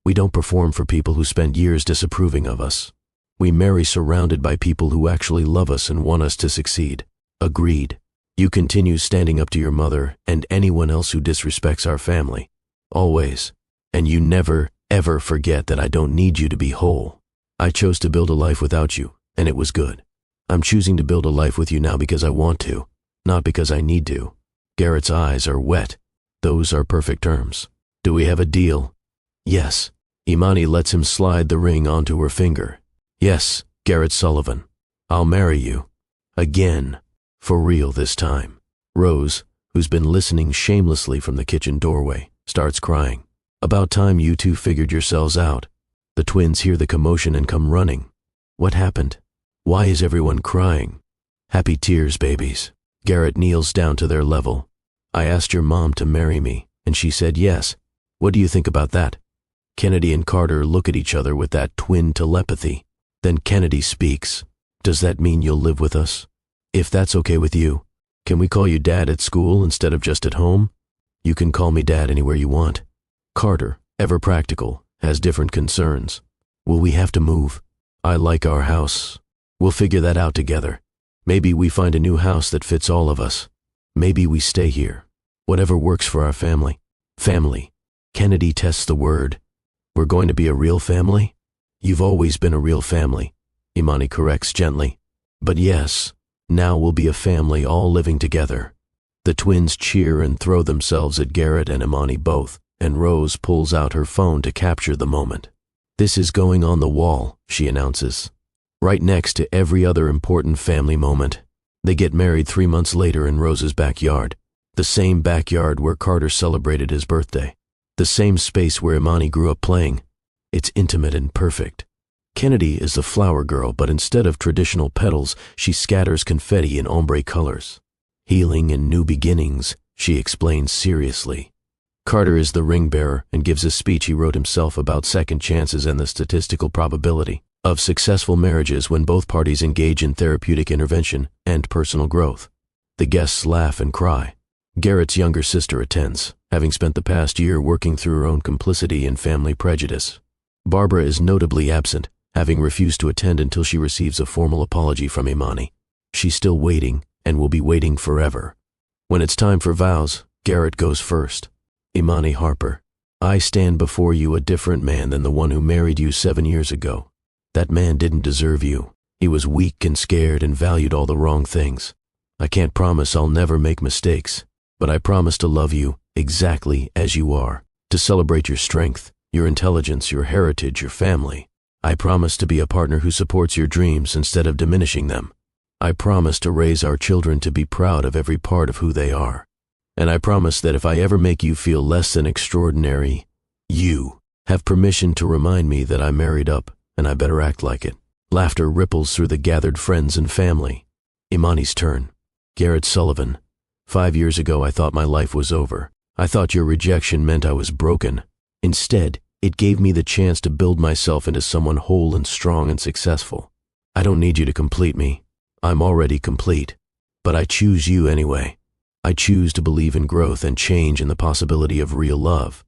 Speaker 1: We don't perform for people who spent years disapproving of us. We marry surrounded by people who actually love us and want us to succeed. Agreed. You continue standing up to your mother and anyone else who disrespects our family. Always. And you never, ever forget that I don't need you to be whole. I chose to build a life without you, and it was good. I'm choosing to build a life with you now because I want to, not because I need to. Garrett's eyes are wet. Those are perfect terms. Do we have a deal? Yes. Imani lets him slide the ring onto her finger. Yes, Garrett Sullivan. I'll marry you. Again. For real this time. Rose, who's been listening shamelessly from the kitchen doorway, starts crying. About time you two figured yourselves out. The twins hear the commotion and come running. What happened? Why is everyone crying? Happy tears, babies. Garrett kneels down to their level. I asked your mom to marry me, and she said yes. What do you think about that? Kennedy and Carter look at each other with that twin telepathy. Then Kennedy speaks. Does that mean you'll live with us? If that's okay with you, can we call you Dad at school instead of just at home? You can call me Dad anywhere you want. Carter, ever practical, has different concerns. Will we have to move? I like our house. We'll figure that out together. Maybe we find a new house that fits all of us. Maybe we stay here. Whatever works for our family. Family. Kennedy tests the word. We're going to be a real family? You've always been a real family, Imani corrects gently. But yes, now we'll be a family all living together. The twins cheer and throw themselves at Garrett and Imani both, and Rose pulls out her phone to capture the moment. This is going on the wall, she announces. Right next to every other important family moment. They get married 3 months later in Rose's backyard. The same backyard where Carter celebrated his birthday. The same space where Imani grew up playing. It's intimate and perfect. Kennedy is the flower girl, but instead of traditional petals, she scatters confetti in ombre colors. Healing and new beginnings, she explains seriously. Carter is the ring bearer and gives a speech he wrote himself about second chances and the statistical probability of successful marriages when both parties engage in therapeutic intervention and personal growth. The guests laugh and cry. Garrett's younger sister attends, having spent the past year working through her own complicity in family prejudice. Barbara is notably absent, having refused to attend until she receives a formal apology from Imani. She's still waiting and will be waiting forever. When it's time for vows, Garrett goes first. Imani Harper, I stand before you a different man than the one who married you 7 years ago. That man didn't deserve you. He was weak and scared and valued all the wrong things. I can't promise I'll never make mistakes, but I promise to love you exactly as you are, to celebrate your strength, your intelligence, your heritage, your family. I promise to be a partner who supports your dreams instead of diminishing them. I promise to raise our children to be proud of every part of who they are. And I promise that if I ever make you feel less than extraordinary, you have permission to remind me that I married up and I better act like it. Laughter ripples through the gathered friends and family. Imani's turn. Garrett Sullivan. 5 years ago I thought my life was over. I thought your rejection meant I was broken. Instead, it gave me the chance to build myself into someone whole and strong and successful. I don't need you to complete me. I'm already complete. But I choose you anyway. I choose to believe in growth and change and the possibility of real love.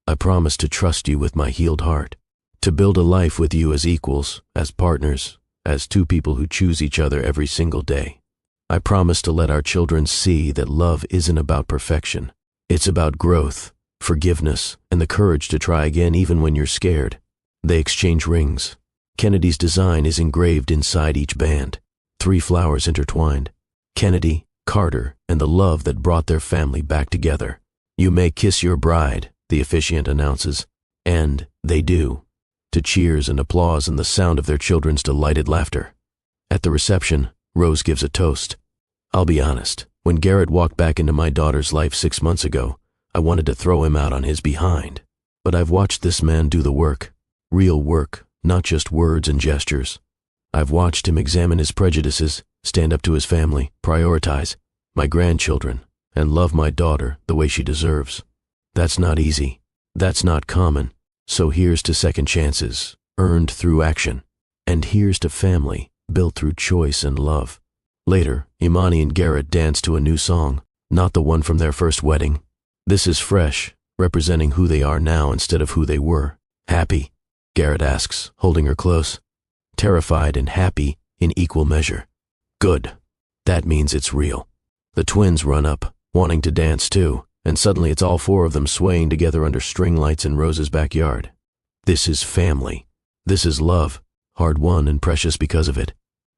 Speaker 1: I promise to trust you with my healed heart, to build a life with you as equals, as partners, as two people who choose each other every single day. I promise to let our children see that love isn't about perfection. It's about growth, forgiveness, and the courage to try again even when you're scared. They exchange rings. Kennedy's design is engraved inside each band. 3 flowers intertwined. Kennedy, Carter, and the love that brought their family back together. You may kiss your bride, the officiant announces. And they do, to cheers and applause and the sound of their children's delighted laughter. At the reception, Rose gives a toast. I'll be honest, when Garrett walked back into my daughter's life 6 months ago, I wanted to throw him out on his behind. But I've watched this man do the work, real work, not just words and gestures. I've watched him examine his prejudices, stand up to his family, prioritize my grandchildren, and love my daughter the way she deserves. That's not easy. That's not common. So here's to second chances, earned through action. And here's to family, built through choice and love. Later, Imani and Garrett dance to a new song, not the one from their first wedding. This is fresh, representing who they are now instead of who they were. Happy? Garrett asks, holding her close. Terrified and happy in equal measure. Good. That means it's real. The twins run up, wanting to dance too, and suddenly it's all 4 of them swaying together under string lights in Rose's backyard. This is family. This is love, hard-won and precious because of it.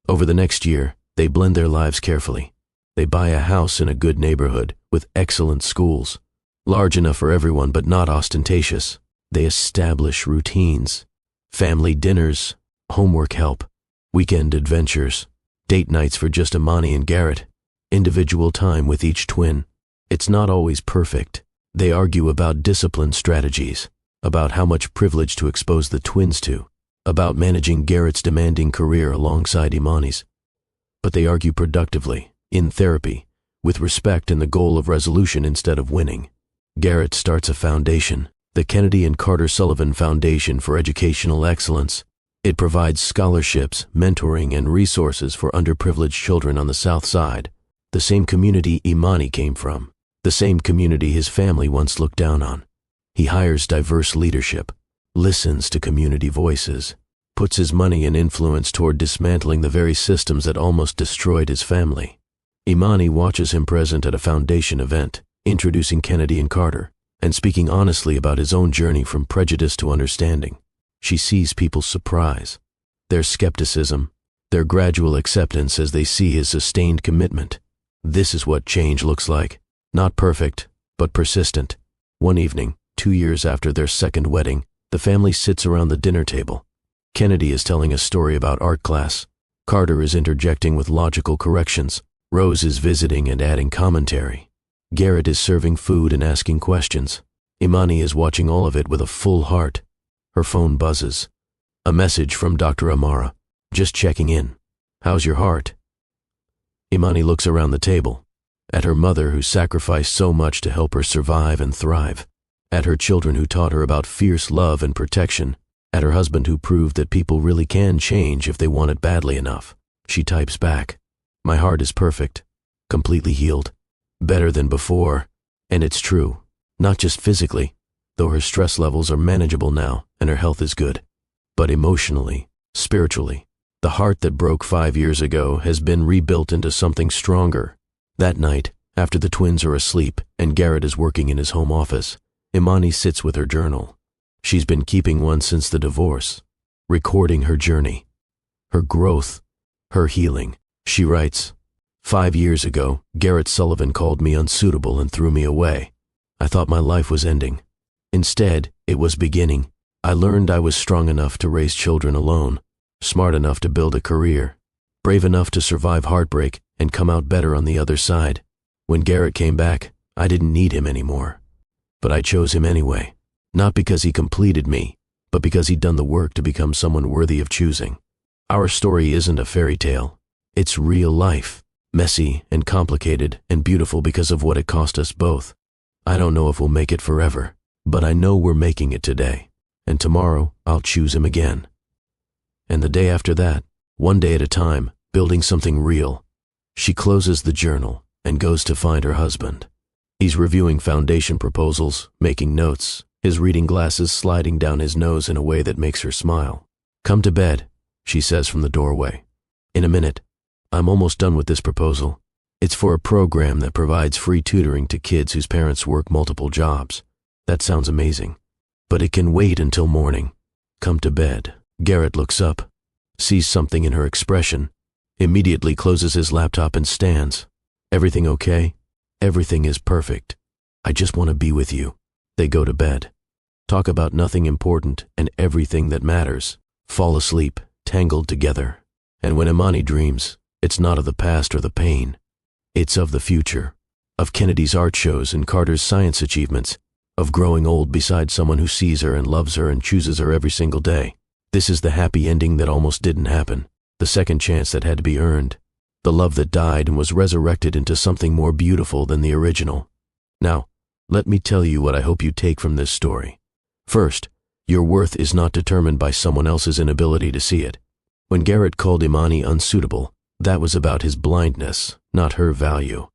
Speaker 1: Over the next year, they blend their lives carefully. They buy a house in a good neighborhood with excellent schools, large enough for everyone but not ostentatious. They establish routines, family dinners, homework help, weekend adventures, date nights for just Imani and Garrett, individual time with each twin. It's not always perfect. They argue about discipline strategies, about how much privilege to expose the twins to, about managing Garrett's demanding career alongside Imani's. But they argue productively, in therapy, with respect and the goal of resolution instead of winning. Garrett starts a foundation, the Kennedy and Carter Sullivan Foundation for Educational Excellence. It provides scholarships, mentoring, and resources for underprivileged children on the South Side, the same community Imani came from, the same community his family once looked down on. He hires diverse leadership, listens to community voices, puts his money and influence toward dismantling the very systems that almost destroyed his family. Imani watches him present at a foundation event, introducing Kennedy and Carter, and speaking honestly about his own journey from prejudice to understanding. She sees people's surprise, their skepticism, their gradual acceptance as they see his sustained commitment. This is what change looks like. Not perfect, but persistent. One evening, 2 years after their second wedding, the family sits around the dinner table. Kennedy is telling a story about art class. Carter is interjecting with logical corrections. Rose is visiting and adding commentary. Garrett is serving food and asking questions. Imani is watching all of it with a full heart. Her phone buzzes. A message from Dr. Amara. Just checking in. How's your heart? Imani looks around the table. At her mother who sacrificed so much to help her survive and thrive. At her children who taught her about fierce love and protection. At her husband who proved that people really can change if they want it badly enough. She types back. My heart is perfect. Completely healed. Better than before. And it's true. Not just physically, though her stress levels are manageable now and her health is good. But emotionally, spiritually, the heart that broke 5 years ago has been rebuilt into something stronger. That night, after the twins are asleep and Garrett is working in his home office, Imani sits with her journal. She's been keeping one since the divorce, recording her journey, her growth, her healing. She writes, 5 years ago, Garrett Sullivan called me unsuitable and threw me away. I thought my life was ending. Instead, it was beginning. I learned I was strong enough to raise children alone, smart enough to build a career, brave enough to survive heartbreak and come out better on the other side. When Garrett came back, I didn't need him anymore. But I chose him anyway, not because he completed me, but because he'd done the work to become someone worthy of choosing. Our story isn't a fairy tale. It's real life, messy and complicated and beautiful because of what it cost us both. I don't know if we'll make it forever, but I know we're making it today. And tomorrow, I'll choose him again. And the day after that, one day at a time, building something real. She closes the journal and goes to find her husband. He's reviewing foundation proposals, making notes, his reading glasses sliding down his nose in a way that makes her smile. "Come to bed," she says from the doorway. "In a minute. I'm almost done with this proposal. It's for a program that provides free tutoring to kids whose parents work multiple jobs. That sounds amazing. But it can wait until morning. Come to bed." Garrett looks up, sees something in her expression, immediately closes his laptop and stands. "Everything okay?" "Everything is perfect. I just want to be with you." They go to bed. Talk about nothing important and everything that matters. Fall asleep, tangled together. And when Imani dreams, it's not of the past or the pain. It's of the future. Of Kennedy's art shows and Carter's science achievements. Of growing old beside someone who sees her and loves her and chooses her every single day. This is the happy ending that almost didn't happen. The second chance that had to be earned. The love that died and was resurrected into something more beautiful than the original. Now, let me tell you what I hope you take from this story. First, your worth is not determined by someone else's inability to see it. When Garrett called Imani unsuitable, that was about his blindness, not her value.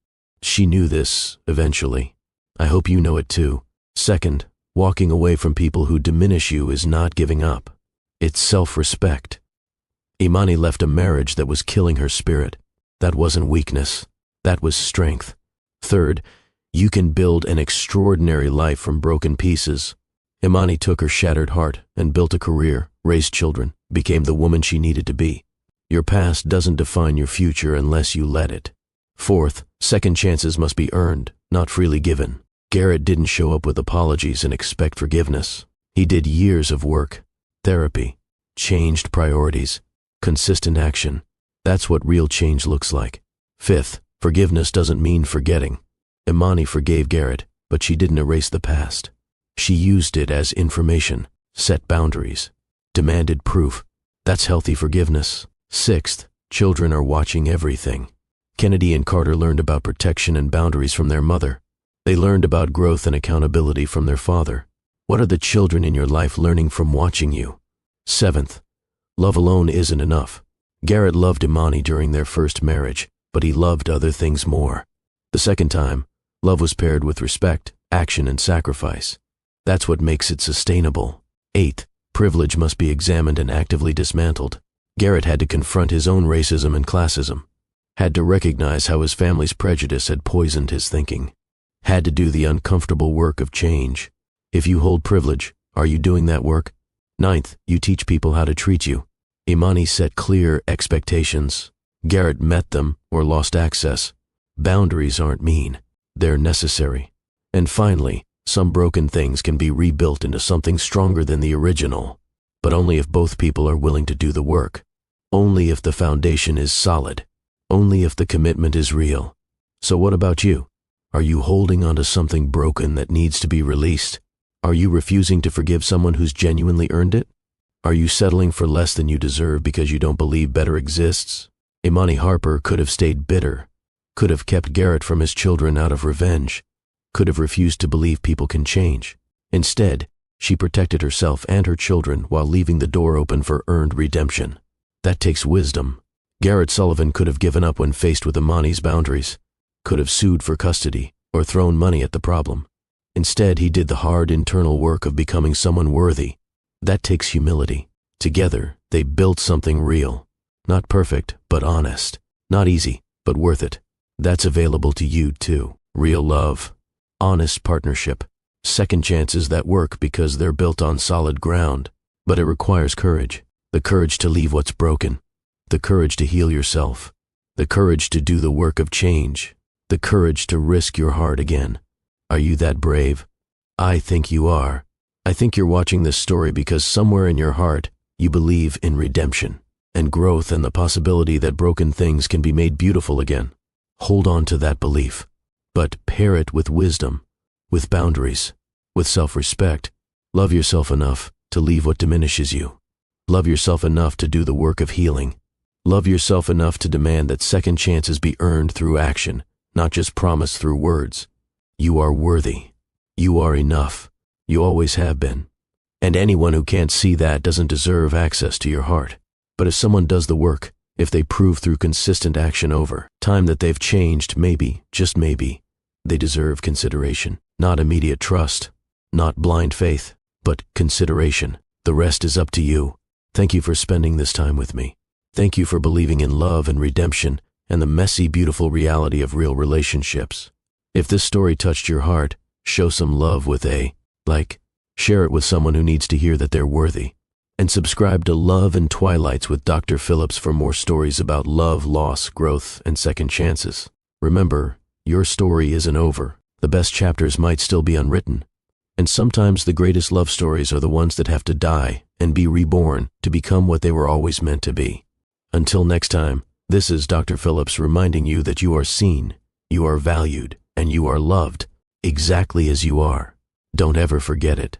Speaker 1: She knew this, eventually. I hope you know it too. Second, walking away from people who diminish you is not giving up. It's self-respect. Imani left a marriage that was killing her spirit. That wasn't weakness. That was strength. Third, you can build an extraordinary life from broken pieces. Imani took her shattered heart and built a career, raised children, became the woman she needed to be. Your past doesn't define your future unless you let it. Fourth, second chances must be earned, not freely given. Garrett didn't show up with apologies and expect forgiveness. He did years of work, therapy, changed priorities, consistent action. That's what real change looks like. Fifth, forgiveness doesn't mean forgetting. Imani forgave Garrett, but she didn't erase the past. She used it as information, set boundaries, demanded proof. That's healthy forgiveness. Sixth, children are watching everything. Kennedy and Carter learned about protection and boundaries from their mother. They learned about growth and accountability from their father. What are the children in your life learning from watching you? Seventh, love alone isn't enough. Garrett loved Imani during their first marriage, but he loved other things more. The second time, love was paired with respect, action, and sacrifice. That's what makes it sustainable. Eighth, privilege must be examined and actively dismantled. Garrett had to confront his own racism and classism. Had to recognize how his family's prejudice had poisoned his thinking. Had to do the uncomfortable work of change. If you hold privilege, are you doing that work? Ninth, you teach people how to treat you. Imani set clear expectations. Garrett met them or lost access. Boundaries aren't mean. They're necessary. And finally, some broken things can be rebuilt into something stronger than the original, but only if both people are willing to do the work. Only if the foundation is solid. Only if the commitment is real. So what about you? Are you holding onto something broken that needs to be released? Are you refusing to forgive someone who's genuinely earned it? Are you settling for less than you deserve because you don't believe better exists? Imani Harper could have stayed bitter, could have kept Garrett from his children out of revenge, could have refused to believe people can change. Instead, she protected herself and her children while leaving the door open for earned redemption. That takes wisdom. Garrett Sullivan could have given up when faced with Imani's boundaries, could have sued for custody or thrown money at the problem. Instead, he did the hard internal work of becoming someone worthy. That takes humility. Together, they built something real. Not perfect, but honest. Not easy, but worth it. That's available to you too. Real love. Honest partnership. Second chances that work because they're built on solid ground. But it requires courage. The courage to leave what's broken. The courage to heal yourself. the courage to do the work of change, the courage to risk your heart again. Are you that brave? I think you are. I think you're watching this story because somewhere in your heart, you believe in redemption and growth and the possibility that broken things can be made beautiful again. Hold on to that belief, but pair it with wisdom, with boundaries, with self-respect. Love yourself enough to leave what diminishes you. Love yourself enough to do the work of healing. Love yourself enough to demand that second chances be earned through action, not just promised through words. You are worthy. You are enough. You always have been. And anyone who can't see that doesn't deserve access to your heart. But if someone does the work, if they prove through consistent action over time that they've changed, maybe, just maybe, they deserve consideration. Not immediate trust, not blind faith, but consideration. The rest is up to you. Thank you for spending this time with me. Thank you for believing in love and redemption and the messy, beautiful reality of real relationships. If this story touched your heart, show some love with a like. Share it with someone who needs to hear that they're worthy. And subscribe to Love and Twilights with Dr. Phillips for more stories about love, loss, growth, and second chances. Remember, your story isn't over. The best chapters might still be unwritten. And sometimes the greatest love stories are the ones that have to die and be reborn to become what they were always meant to be. Until next time, this is Dr. Phillips reminding you that you are seen, you are valued, and you are loved exactly as you are. Don't ever forget it.